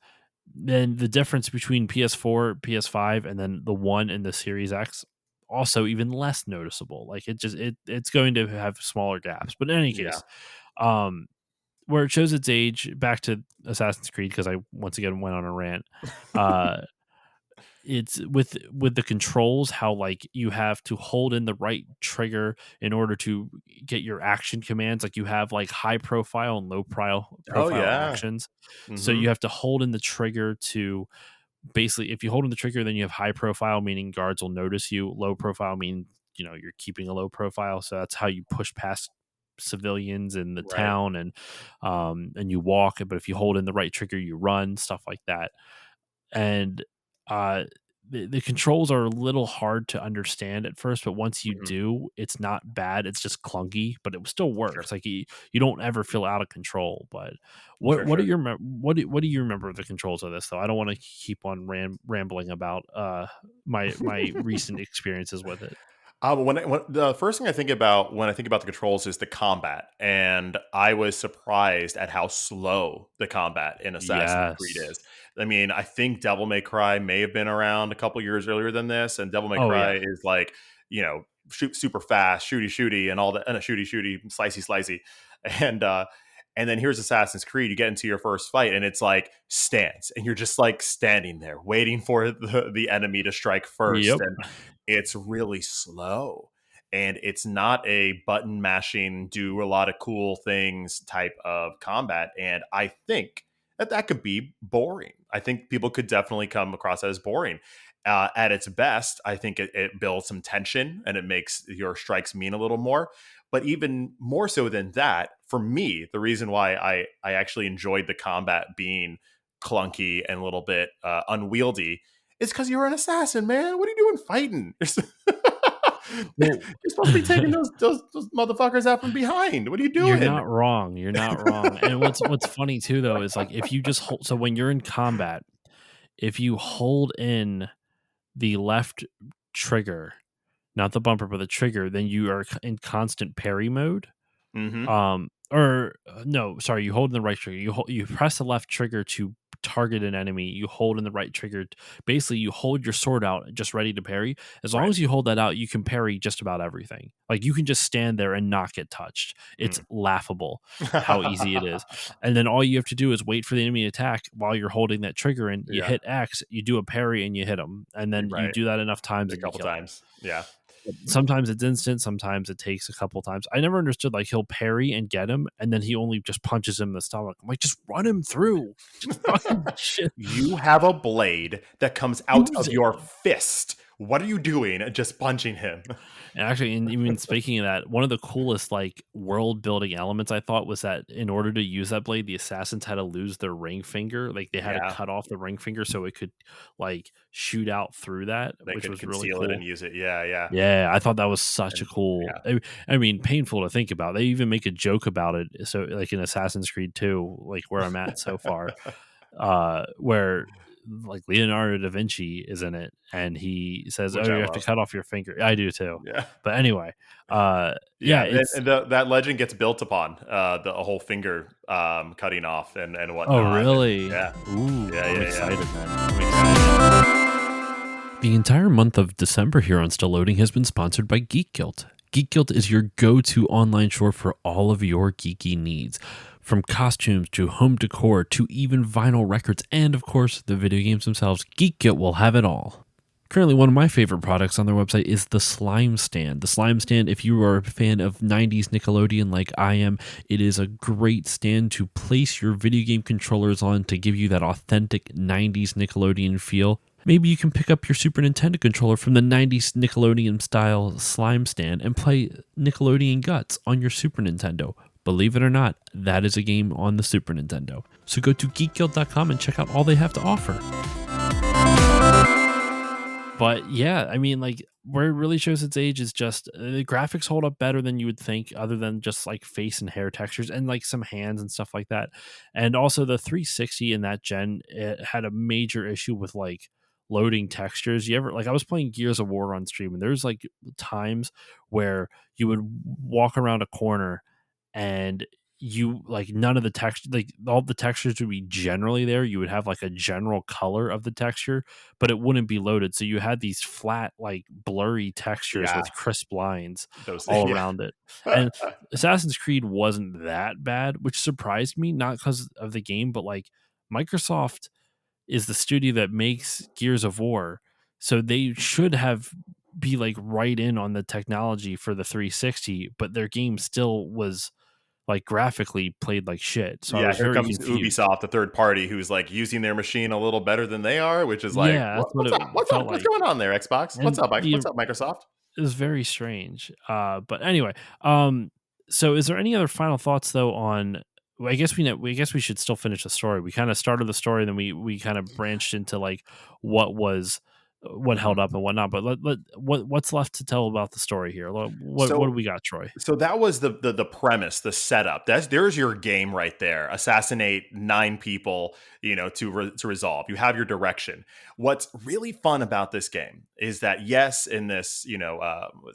Then the difference between PS4, PS5, and then the one in the Series X also even less noticeable. Like it's going to have smaller gaps. But in any Yeah. case, um, where it shows its age, back to Assassin's Creed, because I once again went on a rant. Uh, it's with the controls, how like you have to hold in the right trigger in order to get your action commands. Like you have like high profile and low Oh, profile yeah. actions, so you Mhm. have to hold in the trigger to basically, if you hold in the trigger, then you have high profile, meaning guards will notice you. Low profile, meaning you're keeping a low profile, so that's how you push past civilians in the Right. town, and you walk. But if you hold in the right trigger, you run, stuff like that. And uh the controls are a little hard to understand at first, but once you Mhm. do, it's not bad. It's just clunky, but it still Sure. works. Like you don't ever feel out of control. But what Sure, what do sure. you what do you remember of the controls of this though? I don't want to keep on rambling about my recent experiences with it. When the first thing I think about when I think about the controls is the combat, and I was surprised at how slow the combat in Assassin's Creed Yes. is. I mean, I think Devil May Cry may have been around a couple years earlier than this, and Devil May Oh yeah. Cry is like shoot super fast, shooty shooty, and all that, and a shooty shooty, slicey slicey, and uh, and then here's Assassin's Creed. You get into your first fight, and it's like stance, and you're just like standing there waiting for the enemy to strike first, Yep. and it's really slow, and it's not a button mashing do a lot of cool things type of combat, and I think that could be boring. I think people could definitely come across as boring. At its best, I think it builds some tension and it makes your strikes mean a little more. But even more so than that, for me, the reason why I actually enjoyed the combat being clunky and a little bit unwieldy, it's because you're an assassin, man. What are you doing fighting? Well, You're supposed to be taking those motherfuckers out from behind. What are you you're doing? not wrong. You're not wrong. And what's funny too though is like if you just hold, so when you're in combat, if you hold in the left trigger, not the bumper, but the trigger, then you are in constant parry mode. Hmm. Or no, sorry, you hold in the right trigger. You press the left trigger to target an enemy. You hold in the right trigger. Basically, you hold your sword out just ready to parry. As long Right. as you hold that out, you can parry just about everything. Like you can just stand there and not get touched. It's Mm. laughable how easy it is. And then all you have to do is wait for the enemy to attack while you're holding that trigger, and you Yeah. hit X, you do a parry and you hit them. And then you Right. do that enough times A and you couple kill them. times. Yeah. Sometimes it's instant, sometimes it takes a couple times. I never understood, like, he'll parry and get him, and then he only just punches him in the stomach. I'm like, just run him through. Just fucking shit. You have a blade that comes out Use of it. your fist. what are you doing? Just punching him. And actually, and even speaking of that, one of the coolest like world building elements I thought was that in order to use that blade, the assassins had to lose their ring finger. Like they had to Yeah, cut off the ring finger so it could like shoot out through that, they which could was really conceal it and cool. use it. Yeah, yeah. Yeah, I thought that was such a And cool. yeah, I mean, painful to think about. They even make a joke about it. So, like in Assassin's Creed 2, like where I'm at so far, where like Leonardo da Vinci is in it, and he says, "Oh, which I you have to love. cut off your finger." I do too. Yeah. But anyway, yeah, Yeah, it's that legend gets built upon the a whole finger cutting off and oh whatnot. And really? yeah, Ooh, yeah, I'm yeah, yeah. excited then. I'm excited. The entire month of December here on Still Loading has been sponsored by Geek Guild. Geek Guild is your go-to online store for all of your geeky needs. From costumes to home decor to even vinyl records and, of course, the video games themselves, Geek Guild will have it all. Currently, one of my favorite products on their website is the Slime Stand. The Slime Stand, if you are a fan of 90s Nickelodeon like I am, it is a great stand to place your video game controllers on to give you that authentic 90s Nickelodeon feel. Maybe you can pick up your Super Nintendo controller from the 90s Nickelodeon style slime stand and play Nickelodeon Guts on your Super Nintendo. Believe it or not, that is a game on the Super Nintendo. So go to geekguild.com and check out all they have to offer. But yeah, I mean, like where it really shows its age is just the graphics hold up better than you would think, other than just like face and hair textures and like some hands and stuff like that. And also the 360 in that gen, it had a major issue with like loading textures. You ever like I was playing Gears of War on stream, and there's like times where you would walk around a corner and you like none of the text like all the textures would be generally there. You would have like a general color of the texture, but it wouldn't be loaded. So you had these flat, like blurry textures Yeah, with crisp lines those. all Yeah. around it. And Assassin's Creed wasn't that bad, which surprised me, not because of the game, but like Microsoft is the studio that makes Gears of War. So they should have be like right in on the technology for the 360, but their game still was like graphically played like shit. So I Yeah, was here very comes confused. Ubisoft, the third party, who's like using their machine a little better than they are, which is like, Yeah, that's what What's it up? What's up? felt What's like. going on there, Xbox? What's And up, Mike? the What's up, Microsoft? It was very strange. But anyway, so is there any other final thoughts though on? Well, I guess I guess we should still finish the story. We kind of started the story, then we kind of branched into like what was what held Mhm. up and whatnot. But what's left to tell about the story here? What do So we got, Troy? So that was the premise, the setup. There's your game right there. Assassinate 9 people, to resolve. You have your direction. What's really fun about this game is that yes, in this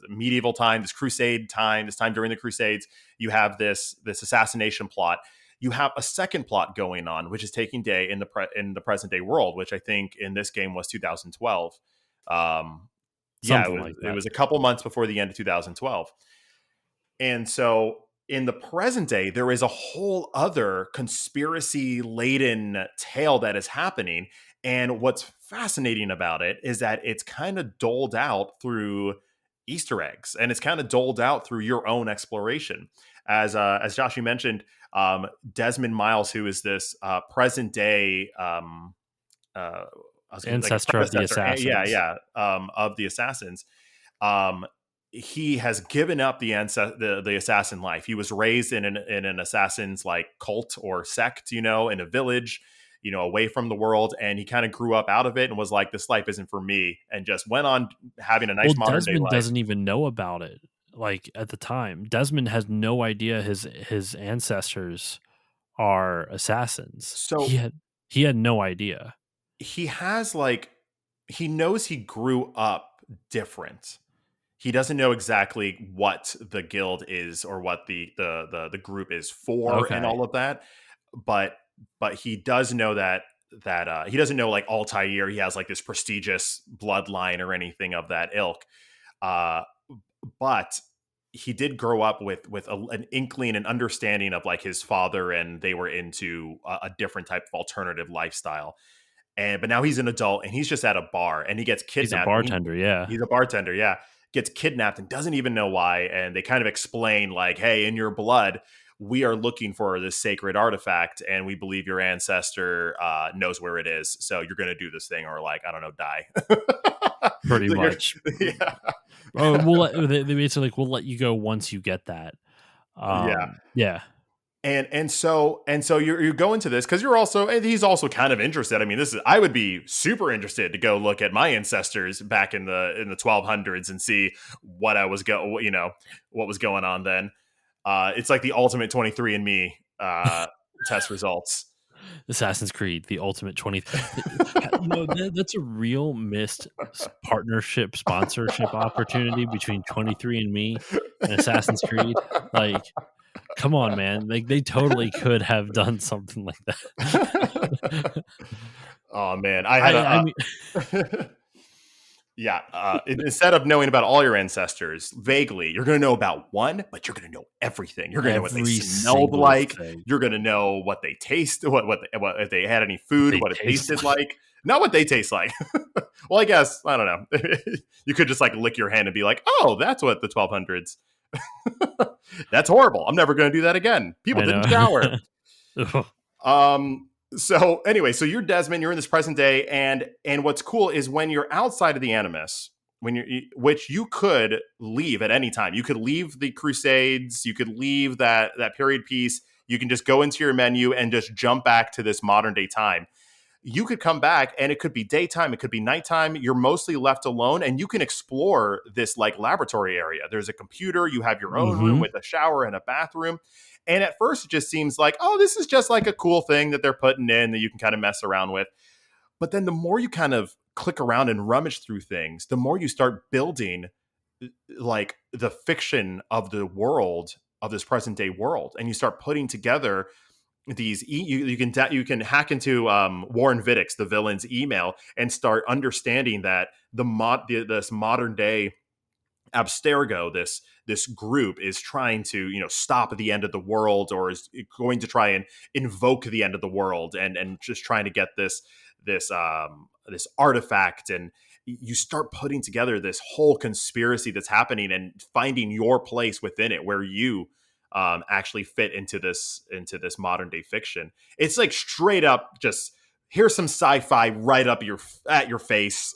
medieval time, this crusade time, this time during the Crusades, you have this assassination plot. You have a second plot going on, which is taking day in the present day world, which I think in this game was 2012. Um, yeah, Something like it that. was a couple months before the end of 2012. And so in the present day, there is a whole other conspiracy laden tale that is happening. And what's fascinating about it is that it's kind of doled out through Easter eggs, and it's kind of doled out through your own exploration. As Josh, you mentioned, Desmond Miles, who is this present day, uh, I was going to like a Ancestor of the predecessor, yeah, assassins. yeah, of the assassins. Um, he has given up the assassin life. He was raised in an assassin's like cult or sect, in a village, away from the world, and he kind of grew up out of it and was like, "This life isn't for me," and just went on having a Well, nice modern day Desmond life. doesn't even know about it. Like at the time, Desmond has no idea his ancestors are assassins. So He had no idea. he has like he knows he grew up different. He doesn't know exactly what the guild is or what the group is for and Okay. all of that, but he does know that he doesn't know like Altair. He has like this prestigious bloodline or anything of that ilk. Uh, but he did grow up with an inkling and understanding of like his father, and they were into a different type of alternative lifestyle. And but now he's an adult and he's just at a bar and he gets He's a kidnapped. bartender, yeah. He's a bartender, yeah. Gets kidnapped and doesn't even know why. And they kind of explain like, "Hey, in your blood, we are looking for this sacred artifact, and we believe your ancestor knows where it is. So you're going to do this thing, or like I don't know, die." pretty So much. yeah. Oh, they basically like we'll let you go once you get that. Yeah. Yeah, And so you go into this because you're also, and he's also kind of interested. I mean, this is, I would be super interested to go look at my ancestors back in the 1200s and see what I was what was going on then. It's like the ultimate 23andMe test results. Assassin's Creed, the ultimate 20. That's a real missed partnership sponsorship opportunity between 23 and Me and Assassin's Creed. Like, come on, man! Like they totally could have done something like that. Oh man, I had I mean, yeah. Instead of knowing about all your ancestors vaguely, you're going to know about one, but you're going to know everything. You're going to know what they every smelled single like. thing You're going to know what they taste, what if they had any food, they what it taste tasted like. like. Not what they taste like. Well, I guess I don't know. You could just like lick your hand and be like, "Oh, that's what the 1200s." That's horrible. I'm never going to do that again. People I didn't shower. know. So anyway, so you're Desmond, you're in this present day, and what's cool is when you're outside of the Animus, when which you could leave at any time. You could leave the Crusades, you could leave that period piece, you can just go into your menu and just jump back to this modern day time. You could come back and it could be daytime, it could be nighttime. You're mostly left alone and you can explore this like laboratory area. There's a computer, you have your own room Hmm. with a shower and a bathroom. And at first, it just seems like, oh, this is just like a cool thing that they're putting in that you can kind of mess around with. But then the more you kind of click around and rummage through things, the more you start building like the fiction of the world of this present day world, and you start putting together these you can hack into Warren Vidick's the villain's email and start understanding that this modern day Abstergo, this group is trying to stop the end of the world, or is going to try and invoke the end of the world, and just trying to get this artifact, and you start putting together this whole conspiracy that's happening and finding your place within it, where you actually fit into this modern day fiction. It's like straight up just here's some sci-fi right up your face.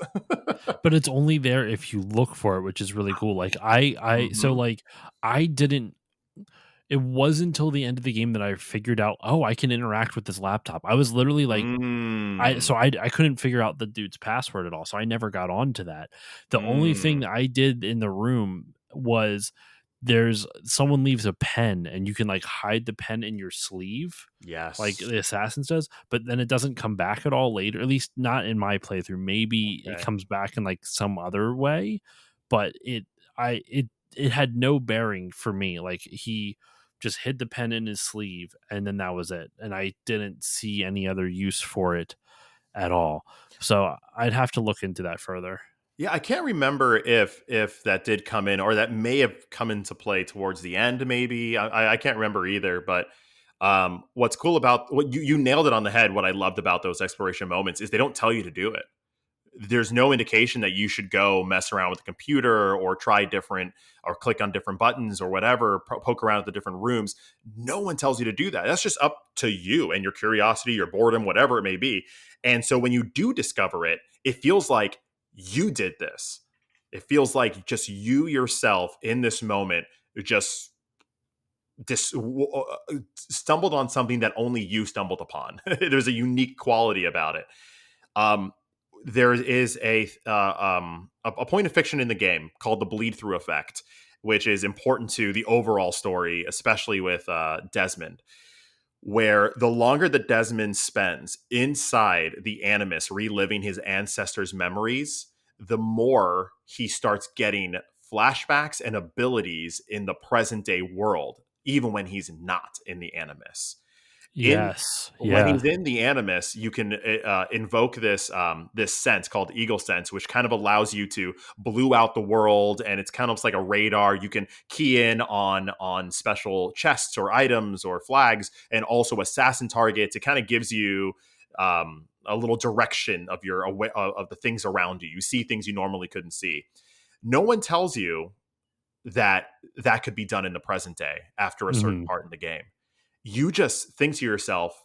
But it's only there if you look for it, which is really cool. Like so Hmm. like I didn't. It wasn't until the end of the game that I figured out, oh, I can interact with this laptop. I was literally like, Mm. I couldn't figure out the dude's password at all, so I never got onto that. The only thing Mm. that I did in the room was there's someone leaves a pen and you can like hide the pen in your sleeve like Yes. the assassins does, but then it doesn't come back at all later, at least not in my playthrough. Maybe it Okay. comes back in like some other way, but I it had no bearing for me. Like he just hid the pen in his sleeve and then that was it, and I didn't see any other use for it at all. So I'd have to look into that further. Yeah, I can't remember if that did come in, or that may have come into play towards the end. Maybe I can't remember either. But what's cool about what you nailed it on the head. What I loved about those exploration moments is they don't tell you to do it. There's no indication that you should go mess around with the computer or try different or click on different buttons or whatever, poke around at the different rooms. No one tells you to do that. That's just up to you and your curiosity, your boredom, whatever it may be. And so when you do discover it, it feels like you did this. It feels like just you yourself in this moment just stumbled on something that only you stumbled upon. There's a unique quality about it. Um, there is a point of fiction in the game called the bleed through effect, which is important to the overall story, especially with Desmond, where the longer that Desmond spends inside the Animus reliving his ancestors' memories, the more he starts getting flashbacks and abilities in the present day world, even when he's not in the Animus. In Yes, When yeah. he's in the Animus, you can invoke this sense called Eagle Sense, which kind of allows you to blue out the world, and it's kind of like a radar. You can key in on special chests or items or flags, and also assassin targets. It kind of gives you a little direction of of the things around you. You see things you normally couldn't see. No one tells you that that could be done in the present day after a certain Mhm. part in the game. You just think to yourself,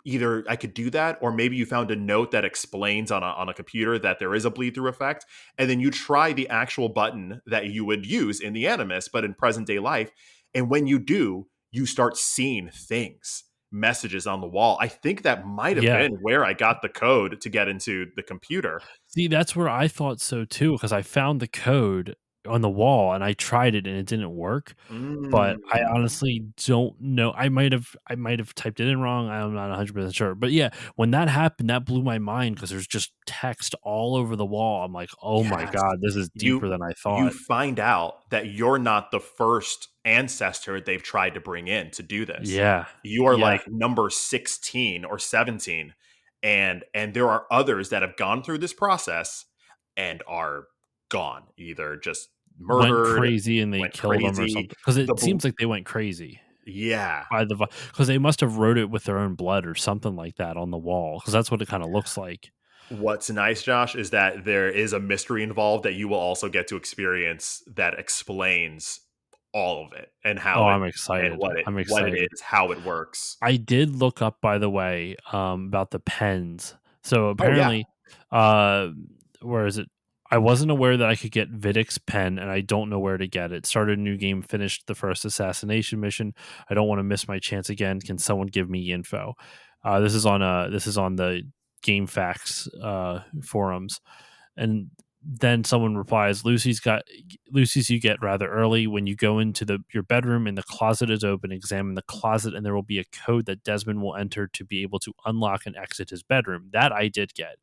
either I could do that, or maybe you found a note that explains on a computer that there is a bleed through effect, and then you try the actual button that you would use in the Animus, but in present day life. And when you do, you start seeing things, messages on the wall. I think that might have Yeah. been where I got the code to get into the computer. See, that's where I thought so too, because I found the code on the wall and I tried it and it didn't work. But I Mm. honestly don't know. I might have typed it in wrong. I'm not 100% sure. But yeah, when that happened, that blew my mind because there's just text all over the wall. I'm like, "Oh my Yes. god, this is deeper You than I you thought." find out that you're not the first ancestor they've tried to bring in to do this. Yeah. You are Yeah. like number 16 or 17, and there are others that have gone through this process and are gone, either just Went murdered, crazy and they went killed him or crazy. something. Because The it bl- seems like they went crazy yeah. by because they must have wrote it with their own blood or something like that on the wall. Because that's what it kinda looks like. What's nice, Josh, is that there is a mystery involved that you will also get to experience that explains all of it and Oh, how it I'm and excited. I'm what it excited. is, how it works. I did look up, by the way, about the pens. So Oh yeah. apparently, uh, where is it? I wasn't aware that I could get Vidic's pen, and I don't know where to get it. Started a new game, finished the first assassination mission. I don't want to miss my chance again. Can someone give me info? This is on the GameFAQs forums, and then someone replies, Lucy's you get rather early. When you go into your bedroom and the closet is open, examine the closet and there will be a code that Desmond will enter to be able to unlock and exit his bedroom. That I did get.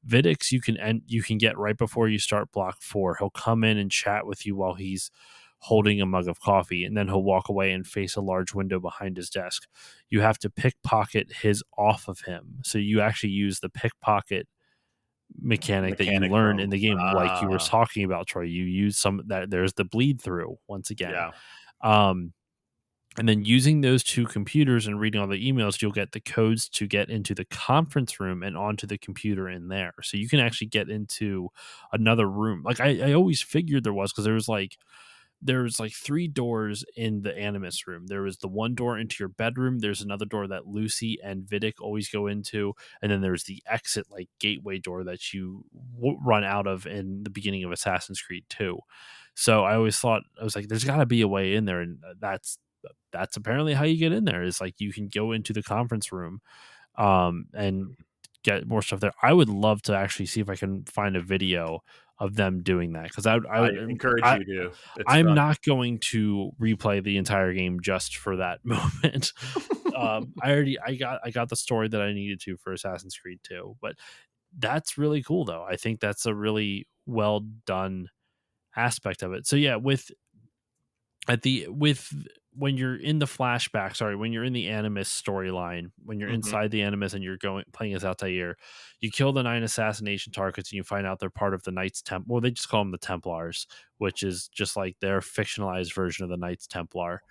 Vidix you can get right before you start block 4. He'll come in and chat with you while he's holding a mug of coffee, and then he'll walk away and face a large window behind his desk. You have to pickpocket his off of him. So you actually use the pickpocket mechanic that you Mechanic learn in from the game, like you were ah, talking about, Troy. You use some that there's the bleed through once again. yeah. Um, and then using those two computers and reading all the emails, you'll get the codes to get into the conference room and onto the computer in there. So you can actually get into another room. Like I always figured there was, because there was like 3 doors in the Animus room. There was the one door into your bedroom. There's another door that Lucy and Vidic always go into, and then there's the exit, like gateway door that you run out of in the beginning of Assassin's Creed 2. So I always thought, I was like, there's got to be a way in there, and that's apparently how you get in there. Is like you can go into the conference room, and get more stuff there. I would love to actually see if I can find a video of them doing that, because I encourage I you to. It's I'm fun. not going to replay the entire game just for that moment. I got the story that I needed to for Assassin's Creed 2, but that's really cool though. I think that's a really well done aspect of it. So yeah, with when you're in the flashback, sorry, when you're in the Animus storyline, when you're Mhm. inside the Animus and you're going playing as Altair, you kill the 9 assassination targets and you find out they're part of the Knights Templar. Well, they just call them the Templars, which is just like their fictionalized version of the Knights Templar.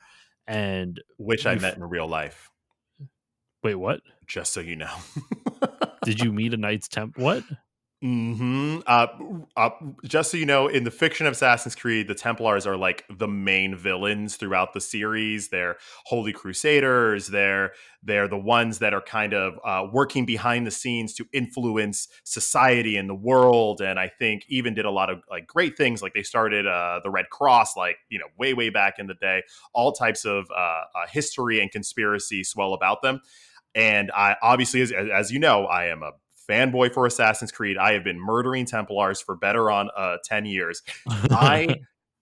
And Which I you met in real life, wait, what? just so you know. Did you meet a Knights Temp? What? Hmm. Just so you know, in the fiction of Assassin's Creed, the Templars are like the main villains throughout the series. They're holy crusaders. They're the ones that are kind of working behind the scenes to influence society and the world. And I think even did a lot of like great things. Like they started the Red Cross, like way back in the day. All types of history and conspiracy swell about them. And I obviously, as you know, I am a fanboy for Assassin's Creed. I have been murdering Templars for better on 10 years. I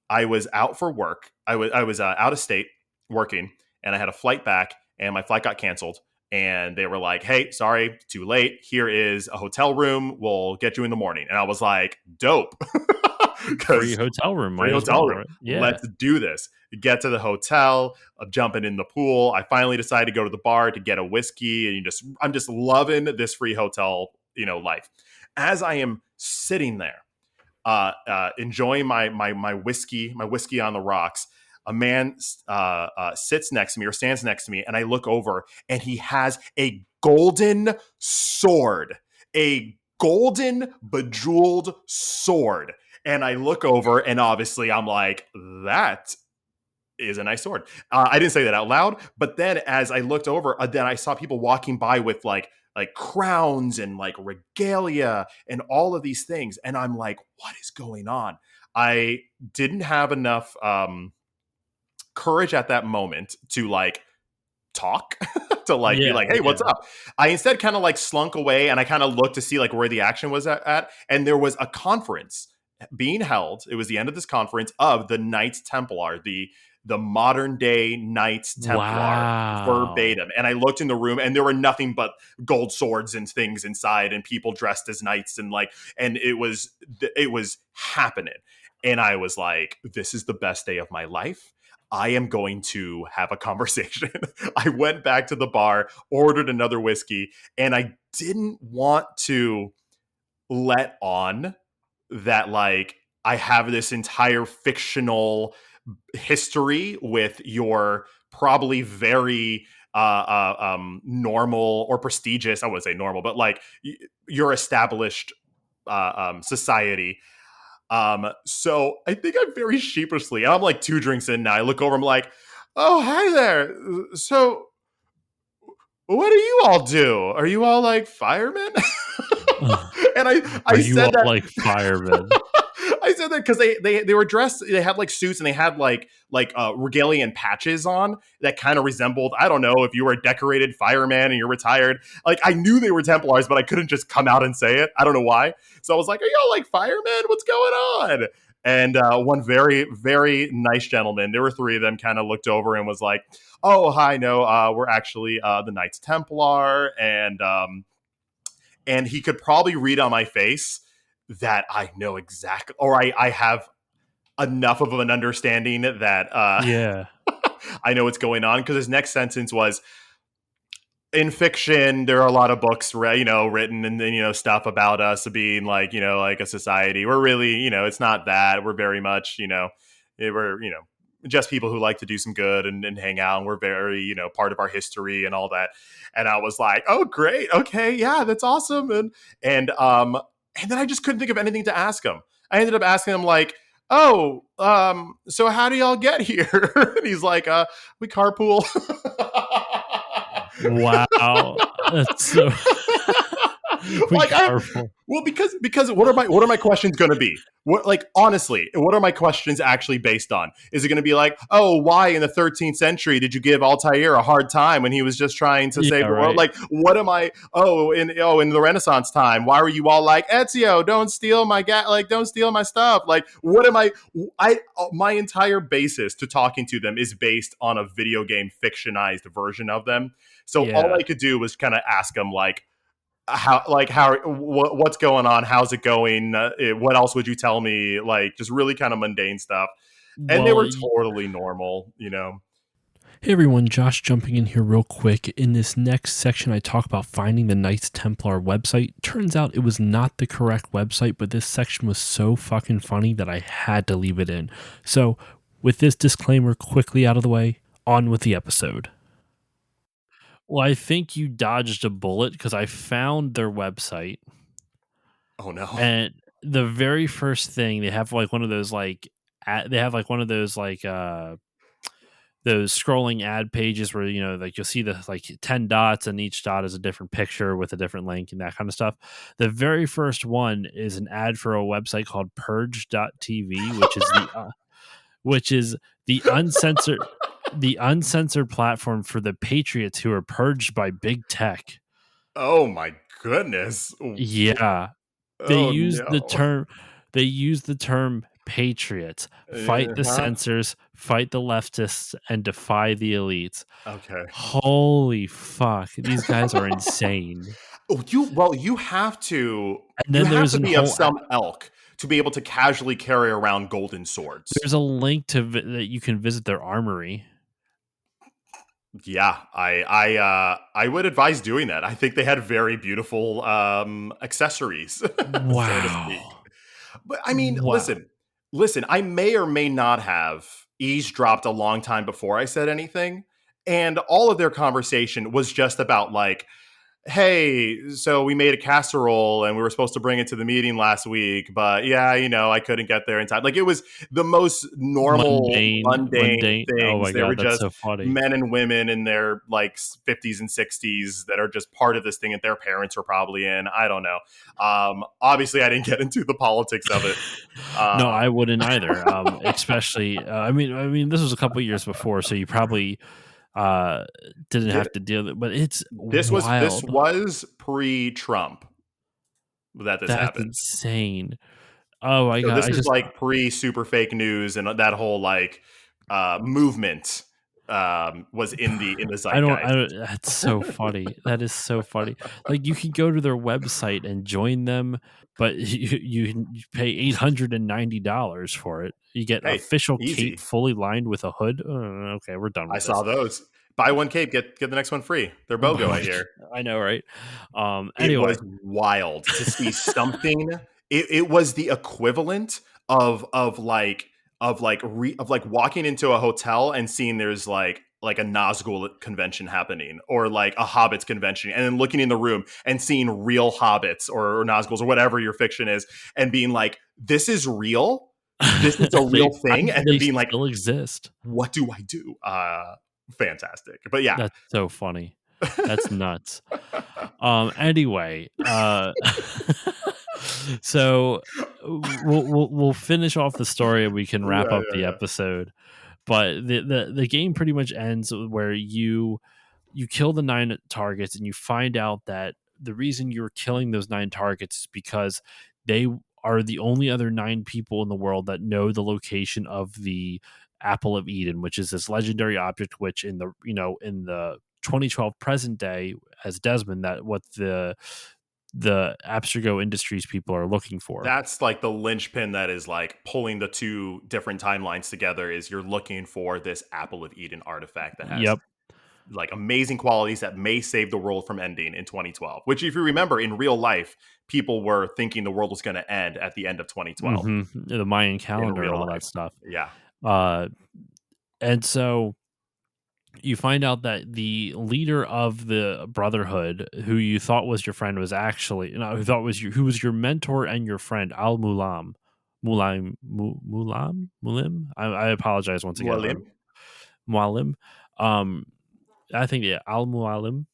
I was out for work. I was out of state working, and I had a flight back, and my flight got canceled. And they were like, "Hey, sorry, too late. Here is a hotel room. We'll get you in the morning." And I was like, "Dope," Free because hotel room, free might as hotel well, room. right? Yeah. Let's do this. Get to the hotel. I'm jumping in the pool. I finally decided to go to the bar to get a whiskey, and I'm just loving this free hotel, life. As I am sitting there, enjoying my whiskey on the rocks, a man sits next to me or stands next to me, and I look over, and he has a golden sword, a golden bejeweled sword. And I look over, and obviously I'm like, that is a nice sword. I didn't say that out loud, but then as I looked over, then I saw people walking by with like crowns and like regalia and all of these things, and I'm like, what is going on? I didn't have enough courage at that moment to like talk to like be Yeah, like, hey, what's yeah. up? I instead kind of like slunk away, and I kind of looked to see like where the action was at, and there was a conference being held. It was the end of this conference of the Knights Templar, the modern day Knights Templar, Wow. verbatim. And I looked in the room, and there were nothing but gold swords and things inside, and people dressed as knights, and like, and it was happening. And I was like, this is the best day of my life. I am going to have a conversation. I went back to the bar, ordered another whiskey, and I didn't want to let on that like I have this entire fictional history with your probably very normal or prestigious, I wouldn't say normal, but like your established society. So I think I'm very sheepishly, I'm like 2 drinks in now. I look over, I'm like, oh, hi there. So what do you all do? Are you all like firemen? And I Are you said all that like firemen? I said that because they were dressed, they had like suits, and they had like regalia and patches on that kind of resembled, I don't know, if you were a decorated fireman and you're retired. Like I knew they were Templars, but I couldn't just come out and say it. I don't know why. So I was like, are y'all like firemen? What's going on? And one very, very nice gentleman, there were 3 of them, kind of looked over and was like, oh, hi, no, we're actually the Knights Templar. And he could probably read on my face that I know exactly, or I have enough of an understanding that Yeah. I know what's going on. Because his next sentence was, in fiction, there are a lot of books, written and then, stuff about us being like, like a society. We're really, it's not that. We're very much, we're, just people who like to do some good and hang out. And we're very, part of our history and all that. And I was like, oh, great. Okay. Yeah, that's awesome. And then I just couldn't think of anything to ask him. I ended up asking him like, oh, so how do y'all get here? And he's like, we carpool. Wow. That's so we Like I carpool. well because what are my questions going to be? What, like, honestly, what are my questions actually based on? Is it going to be like, oh, why in the 13th century did you give Altair a hard time when he was just trying to save Yeah, the world? right. Like, what am I? In the Renaissance time, why were you all like, Ezio, don't steal my don't steal my stuff? Like, what am I? My entire basis to talking to them is based on a video game fictionized version of them. So all Yeah. I could do was kind of ask them like, what's going on, how's it going, what else would you tell me, like just really kind of mundane stuff, and they Well, were totally normal. hey everyone, Josh jumping in here real quick. In this next section, I talk about finding the Knights Templar website. Turns out it was not the correct website, but this section was so fucking funny that I had to leave it in. So, with this disclaimer quickly out of the way, on with the episode. Well, I think you dodged a bullet because I found their website, Oh no. and the very first thing they have like one of those like they have like one of those scrolling ad pages where like you'll see the like 10 dots and each dot is a different picture with a different link and that kind of stuff. The very first one is an ad for a website called purge.tv, which is the uncensored platform for the patriots who are purged by big tech. Oh my goodness. Yeah, they Oh use the no. term patriots, fight the Huh? censors, fight the leftists, and defy the elites. Okay. Holy fuck, these guys are insane. You have to And then there's an be of whole some elk to be able to casually carry around golden swords. there's a link to that you can visit their armory. Yeah, I would advise doing that. I think they had very beautiful accessories, so to speak. Wow. But I mean, Wow. listen. I may or may not have eavesdropped a long time before I said anything, and all of their conversation was just about like, hey, so we made a casserole and we were supposed to bring it to the meeting last week, but yeah, I couldn't get there in time. Like, it was the most normal, mundane Mundane. Oh things. my They were god, that's just so funny. men and women in their like 50s and 60s that are just part of this thing that their parents were probably in. I don't know. Obviously, I didn't get into the politics of it. No, Uh, I wouldn't either. Especially, I mean, this was a couple years before, so you probably uh didn't did have to deal with it, but it's this wild. was pre-Trump that this That's happened. insane. Oh my So god, this I is just like pre super fake news and that whole like movement was in the I zeitgeist. don't that's so funny. That is so funny. Like, you can go to their website and join them, but you pay $890 for it. You get Hey, official cape easy. fully lined with a hood. Okay, we're done I with saw this. those. Buy one cape, get the next one free. They're BOGO, I hear. I know, right? It Anyway, was wild to see something. It was the equivalent of like of like walking into a hotel and seeing there's like a Nazgul convention happening or like a Hobbits convention, and then looking in the room and seeing real Hobbits or Nazguls or whatever your fiction is, and being like, "This is real. This is a they real thing," and then they being like, still exist. "What do I do?" Fantastic, but yeah. That's so funny. That's nuts. Anyway, so we'll finish off the story and we can wrap Yeah, up yeah, the yeah. episode. But the game pretty much ends where you kill the 9 targets, and you find out that the reason you're killing those 9 targets is because they are the only other 9 people in the world that know the location of the Apple of Eden, which is this legendary object which in the 2012 present day as Desmond, that what the Abstergo Industries people are looking for. That's like the linchpin that is like pulling the two different timelines together. Is you're looking for this Apple of Eden artifact that has Yep. like amazing qualities that may save the world from ending in 2012, which, if you remember, in real life people were thinking the world was going to end at the end of 2012 The Mayan in calendar and real all that life. stuff. Yeah. Uh, and so you find out that the leader of the Brotherhood, who you thought was your friend, was actually no, who was your mentor and your friend, Al Mulam. Mulim. I apologize once again. Mualim. Mualim. Um, I think, yeah, Al Mualim.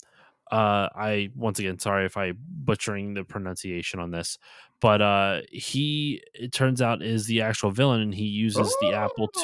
I once again, sorry if I butchering the pronunciation on this, but he, it turns out, is the actual villain, and he uses the apple Oh,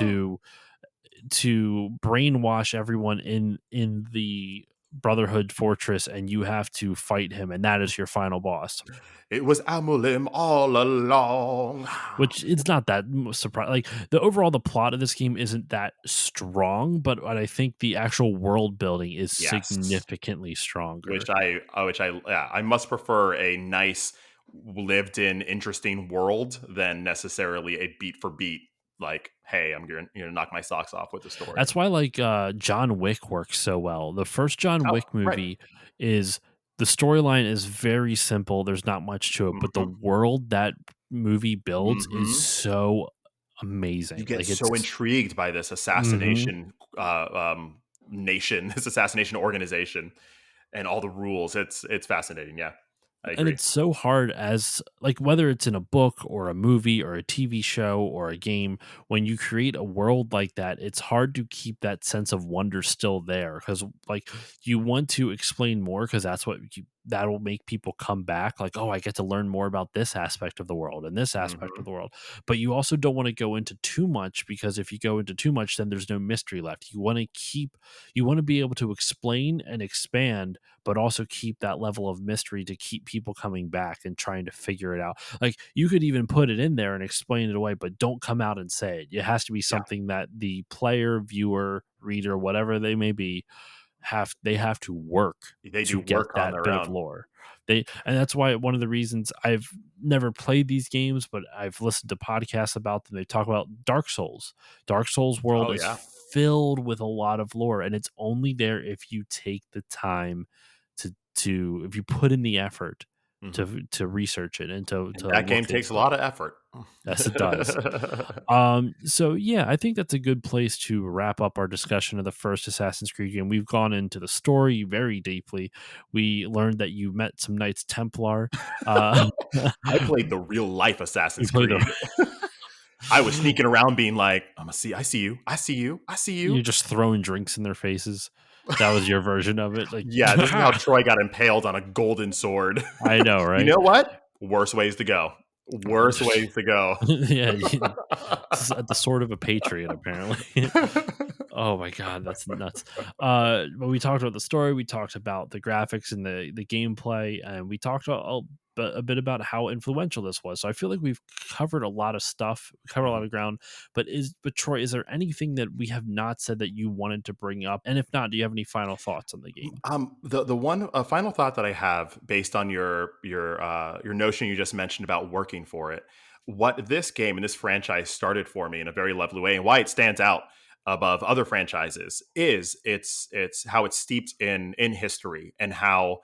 to brainwash everyone in the Brotherhood fortress, and you have to fight him, and that is your final boss. it was Amulim all along. Which, it's not that surprise. Like, the plot of this game isn't that strong, but I think the actual world building is Yes. significantly which stronger. yeah, I must prefer a nice lived in interesting world than necessarily a beat for beat like, hey, I'm gonna knock my socks off with the story. That's why, like, John Wick works so well. The first John Oh, Wick right. movie is the storyline is very simple. There's not much to it, but the Hmm. world that movie builds is Hmm. so You amazing. get Like, so it's intrigued by this mhm. assassination nation, this assassination organization, and all the rules. It's fascinating. Yeah, I And agree. it's so hard, as like, whether it's in a book or a movie or a TV show or a game, when you create a world like that, it's hard to keep that sense of wonder still there, because, like, you want to explain more, because that'll make people come back, like, oh, I get to learn more about this aspect of the world and this aspect of Hmm. the world. But you also don't want to go into too much, because if you go into too much, then there's no mystery left. You want to be able to explain and expand, but also keep that level of mystery to keep people coming back and trying to figure it out. Like, you could even put it in there and explain it away, but don't come out and say it. It has to be Yeah, something that the player, viewer, reader, whatever they may be, have to work they do to get work on that their bit of own. lore. And that's why, one of the reasons I've never played these games, but I've listened to podcasts about them. They talk about Dark Souls. Dark Souls world Oh is yeah. filled with a lot of lore, and it's only there if you take the time to if you put in the effort Mhm. to research it and And to that game look takes a into it. lot of effort. Yes, it does. So yeah, I think that's a good place to wrap up our discussion of the first Assassin's Creed game. We've gone into the story very deeply. We learned that you met some Knights Templar. Uh, I played the real life you Assassin's played the. Creed. I was sneaking around being like, "Imma see I see you. I see you. I see You're you." just throwing drinks in their faces. That was your version of it, like, Yeah, this is how Troy got impaled on a golden sword. I know, You right? know what? Worst ways to go. Worst ways to go. Yeah, this is the sword of a patriot, apparently. Oh my god, that's nuts. But we talked about the story, we talked about the graphics and the gameplay, and we talked a bit about how influential this was. So I feel like we've covered a lot of stuff, covered a lot Mhm. of ground. But Troy, is there anything that we have not said that you wanted to bring up? And if not, do you have any final thoughts on the game? The one final thought that I have based on your notion you just mentioned about working for it, what this game and this franchise started for me in a very lovely way, and why it stands out above other franchises is it's how it's steeped in history and how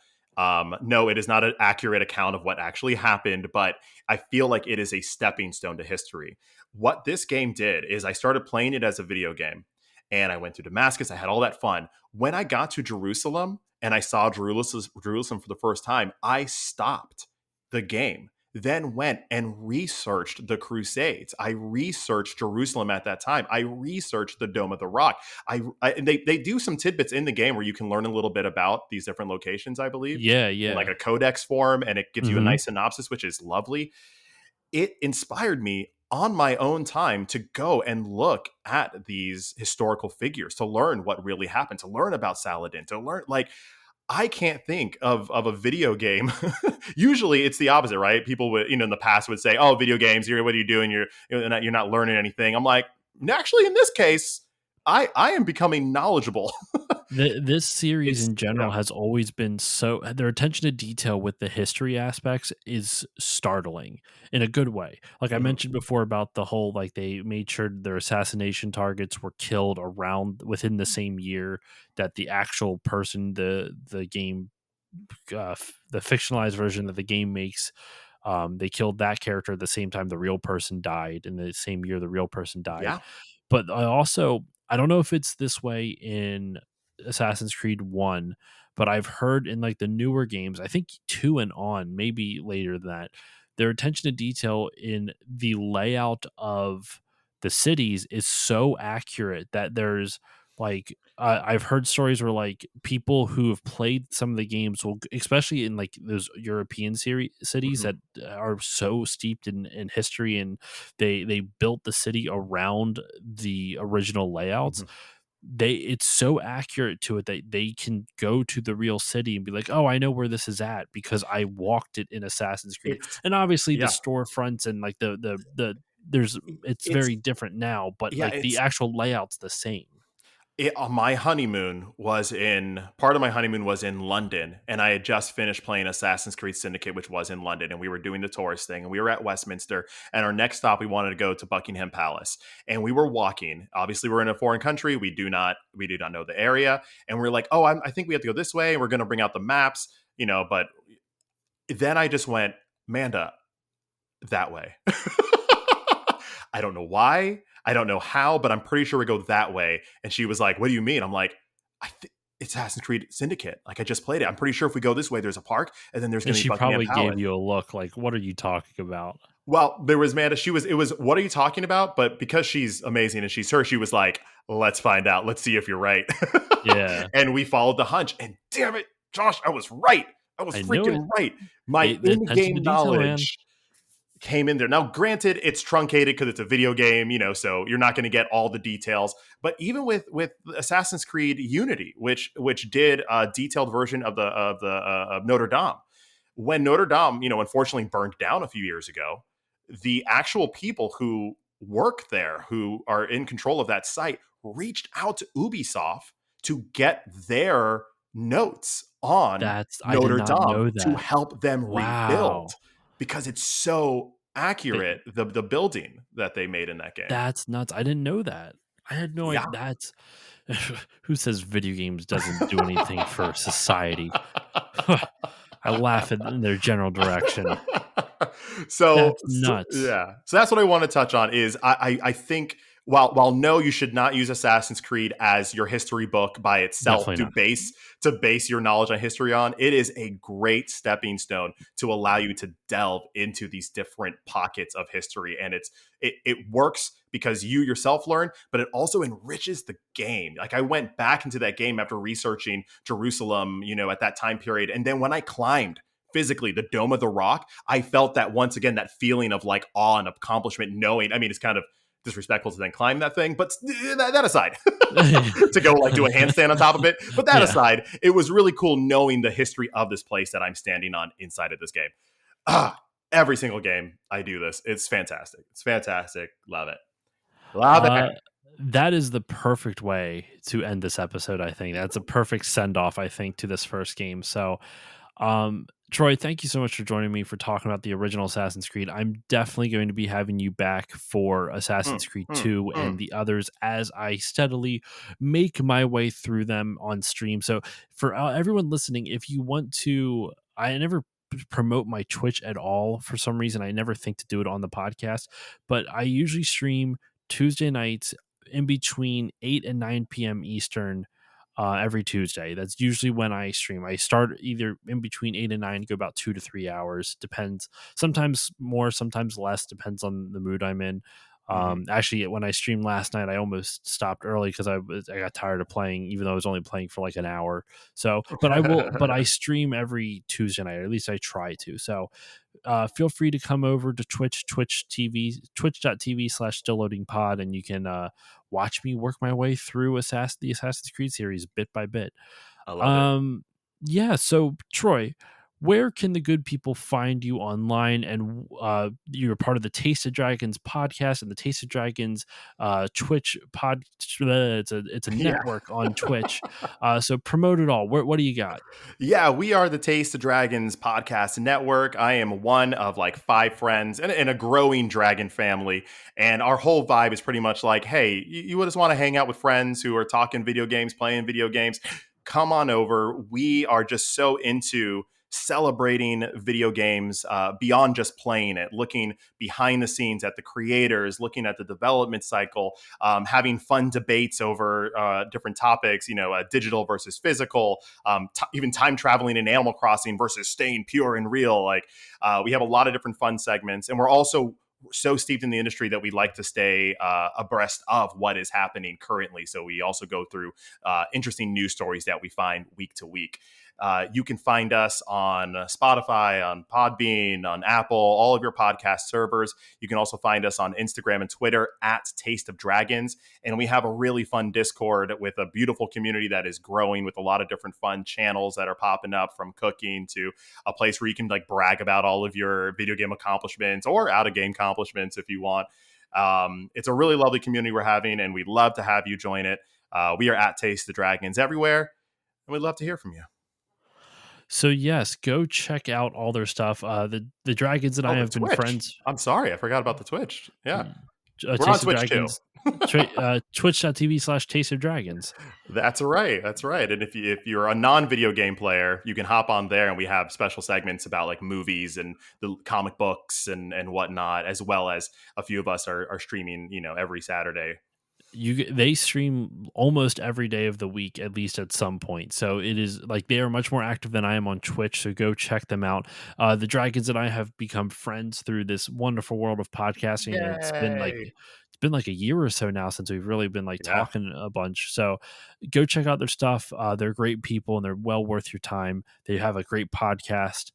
no, it is not an accurate account of what actually happened, but I feel like it is a stepping stone to history. What this game did is I started playing it as a video game, and I went to Damascus. I had all that fun. When I got to Jerusalem and I saw Jerusalem for the first time, I stopped the game, then went and researched the Crusades. I researched Jerusalem at that time. I researched the Dome of the Rock. And they do some tidbits in the game where you can learn a little bit about these different locations, I believe, Yeah, in like yeah. a codex form, and it gives you a Mhm. nice synopsis, which is lovely. It inspired me on my own time to go and look at these historical figures, to learn what really happened, to learn about Saladin, to learn like I can't think of a video game. Usually it's the opposite, right? People would, in the past would say, "Oh, video games, what are you doing? You're not learning anything." I'm like, actually, in this case, I am becoming knowledgeable. This series It's in general has always been so their attention to detail with the history aspects is startling in a good way. Like I Mhm, mentioned before about the whole like they made sure their assassination targets were killed around within the same year that the actual person the game the fictionalized version that the game makes they killed that character at the same time the real person died in the same year the real person died. yeah. But I don't know if it's this way in Assassin's Creed 1, but I've heard in like the newer games, I think 2 and on, maybe later than that, their attention to detail in the layout of the cities is so accurate that there's like I've heard stories where like people who have played some of the games will, especially in like those European series cities Mhm, that are so steeped in history and they built the city around the original layouts. mhm. It's so accurate to it that they can go to the real city and be like, oh, I know where this is at because I walked it in Assassin's Creed. It's And obviously the yeah. storefronts and like the there's it's It's very different now, but yeah. like the It's actual layout's the same. my honeymoon was in part of my honeymoon was in London, and I had just finished playing Assassin's Creed Syndicate, which was in London, and we were doing the tourist thing, and we were at Westminster, and our next stop we wanted to go to Buckingham Palace, and we were walking. Obviously, we're in a foreign country; we do not know the area, and we're like, oh, I think we have to go this way, and we're going to bring out the maps, But then I just went, Manda, that way. I don't know why. I don't know how, but I'm pretty sure we go that way. And she was like, "What do you mean?" I'm like, "I think it's Assassin's Creed Syndicate. Like I just played it. I'm pretty sure if we go this way, there's a park, and then there's And going to be she Buckingham probably Palace." gave you a look like, what are you talking about? Well, there was Amanda. It was, "What are you talking about?" But because she's amazing and she's her, she was like, "Let's find out. Let's see if you're right." Yeah, And we followed the hunch. And damn it, Josh, I was right. I was I knew it. freaking right. My The attention to in-game detail, man. knowledge came in there. Now, granted, it's truncated because it's a video game, so you're not going to get all the details. But even with Assassin's Creed Unity, which did a detailed version of Notre Dame, when Notre Dame, unfortunately burned down a few years ago, the actual people who work there, who are in control of that site, reached out to Ubisoft to get their notes on I did Notre not Dame know to that. help them rebuild Wow. because it's so They accurate, the building that they made in that game. That's nuts. I didn't know that. I had no idea. Yeah. That's who says video games doesn't do anything for society? I laugh at in their general direction. so, That's so nuts. yeah, so that's what I want to touch on. Is I think while no, you should not use Assassin's Creed as your history book by itself Definitely not. to base your knowledge on history on. It is a great stepping stone to allow you to delve into these different pockets of history, and it works because you yourself learn, but it also enriches the game. Like, I went back into that game after researching Jerusalem, at that time period, and then when I climbed physically the Dome of the Rock, I felt that once again, that feeling of like awe and accomplishment, knowing, I mean, it's kind of disrespectful to then climb that thing, but that aside, to go like do a handstand on top of it. But that Yeah. aside, it was really cool knowing the history of this place that I'm standing on inside of this game. Every single game I do this. It's fantastic. It's fantastic. Love it. Love it. Uh, that is the perfect way to end this episode, I think. That's a perfect send off, I think, to this first game. So, Troy, thank you so much for joining me for talking about the original Assassin's Creed. I'm definitely going to be having you back for Mm, Assassin's Creed mm, 2 mm. and the others as I steadily make my way through them on stream. So, for everyone listening, if you want to, I never promote my Twitch at all for some reason. I never think to do it on the podcast, but I usually stream Tuesday nights in between 8 and 9 p.m. Eastern every Tuesday. That's usually when I stream. I start either in between 8 and 9, go about 2 to 3 hours. Depends. Sometimes more, sometimes less. Depends on the mood I'm in. Mhm. Actually, when I streamed last night, I almost stopped early because I got tired of playing, even though I was only playing for like an hour. So, but I stream every Tuesday night, or at least I try to. So, feel free to come over to twitch.tv/, still loading pod, and you can watch me work my way through the Assassin's Creed series bit by bit. I love it. Um, yeah. So, Troy, where can the good people find you online? And you're part of the Taste of Dragons podcast and the Taste of Dragons Twitch pod. It's a Yeah. network on Twitch. So promote it all. What do you got? Yeah, we are the Taste of Dragons podcast network. I am one of like 5 friends in a growing dragon family. And our whole vibe is pretty much like, hey, you just want to hang out with friends who are talking video games, playing video games. Come on over. We are just so into celebrating video games beyond just playing it, looking behind the scenes at the creators, looking at the development cycle, having fun debates over different topics, digital versus physical, even time traveling in Animal Crossing versus staying pure and real. Like, we have a lot of different fun segments, and we're also so steeped in the industry that we like to stay abreast of what is happening currently. So we also go through interesting news stories that we find week to week. You can find us on Spotify, on Podbean, on Apple, all of your podcast servers. You can also find us on Instagram and Twitter at Taste of Dragons. And we have a really fun Discord with a beautiful community that is growing with a lot of different fun channels that are popping up, from cooking to a place where you can like brag about all of your video game accomplishments or out of game accomplishments if you want. It's a really lovely community we're having, and we'd love to have you join it. We are at Taste the Dragons everywhere, and we'd love to hear from you. So yes, go check out all their stuff. The Dragons and Oh, I the have been Twitch. friends. I'm sorry, I forgot about the Twitch. Yeah, we're on Taste of Twitch too. Dragons, twitch.tv/, Taste of Dragons. That's right. That's right. And if you're a non-video game player, you can hop on there, and we have special segments about like movies and the comic books and whatnot, as well as a few of us are streaming, every Saturday. They stream almost every day of the week, at least at some point. So it is like they are much more active than I am on Twitch. So go check them out. The Dragons and I have become friends through this wonderful world of podcasting, and Yay! it's been like a year or so now since we've really been like Yeah. talking a bunch. So go check out their stuff. They're great people, and they're well worth your time. They have a great podcast.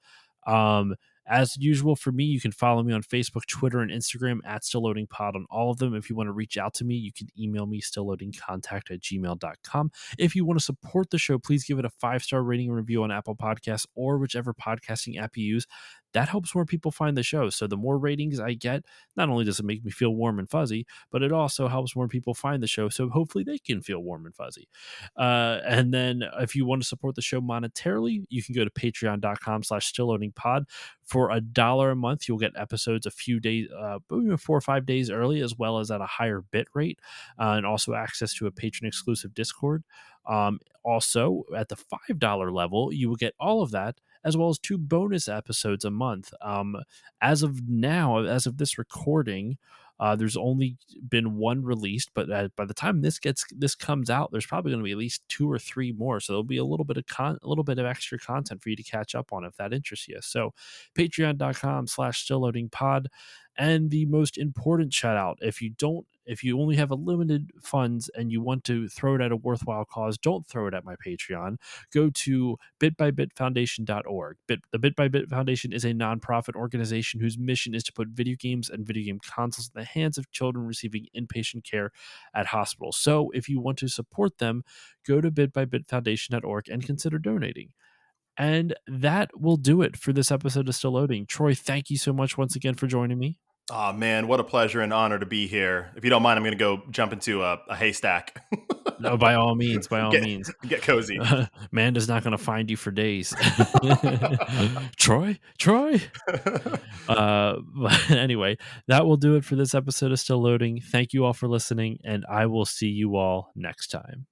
Um, as usual for me, you can follow me on Facebook, Twitter, and Instagram at StillLoadingPod on all of them. If you want to reach out to me, you can email me, stillloadingcontact@gmail.com. If you want to support the show, please give it a 5-star rating and review on Apple Podcasts or whichever podcasting app you use. That helps more people find the show. So the more ratings I get, not only does it make me feel warm and fuzzy, but it also helps more people find the show. So hopefully they can feel warm and fuzzy. And then if you want to support the show monetarily, you can go to patreon.com/stillloadingpod. For $1 a month, you'll get episodes a few days, 4 or 5 days early, as well as at a higher bit rate, and also access to a patron exclusive Discord. Also, at the $5 level, you will get all of that, as well as 2 bonus episodes a month. As of now, as of this recording, there's only been one released, but by the time this comes out, there's probably going to be at least 2 or 3 more. So there'll be a little bit of a little bit of extra content for you to catch up on if that interests you. So patreon.com/stillloadingpod. And the most important shout out, if you only have a limited funds and you want to throw it at a worthwhile cause, don't throw it at my Patreon. Go to bitbybitfoundation.org. The Bit by Bit Foundation is a nonprofit organization whose mission is to put video games and video game consoles in the hands of children receiving inpatient care at hospitals. So if you want to support them, go to bitbybitfoundation.org and consider donating. And that will do it for this episode of Still Loading. Troy, thank you so much once again for joining me. Oh man, what a pleasure and honor to be here. If you don't mind, I'm going to go jump into a haystack. No, by all means, by all means. Get cozy. Amanda's not going to find you for days. Troy. But anyway, that will do it for this episode of Still Loading. Thank you all for listening, and I will see you all next time.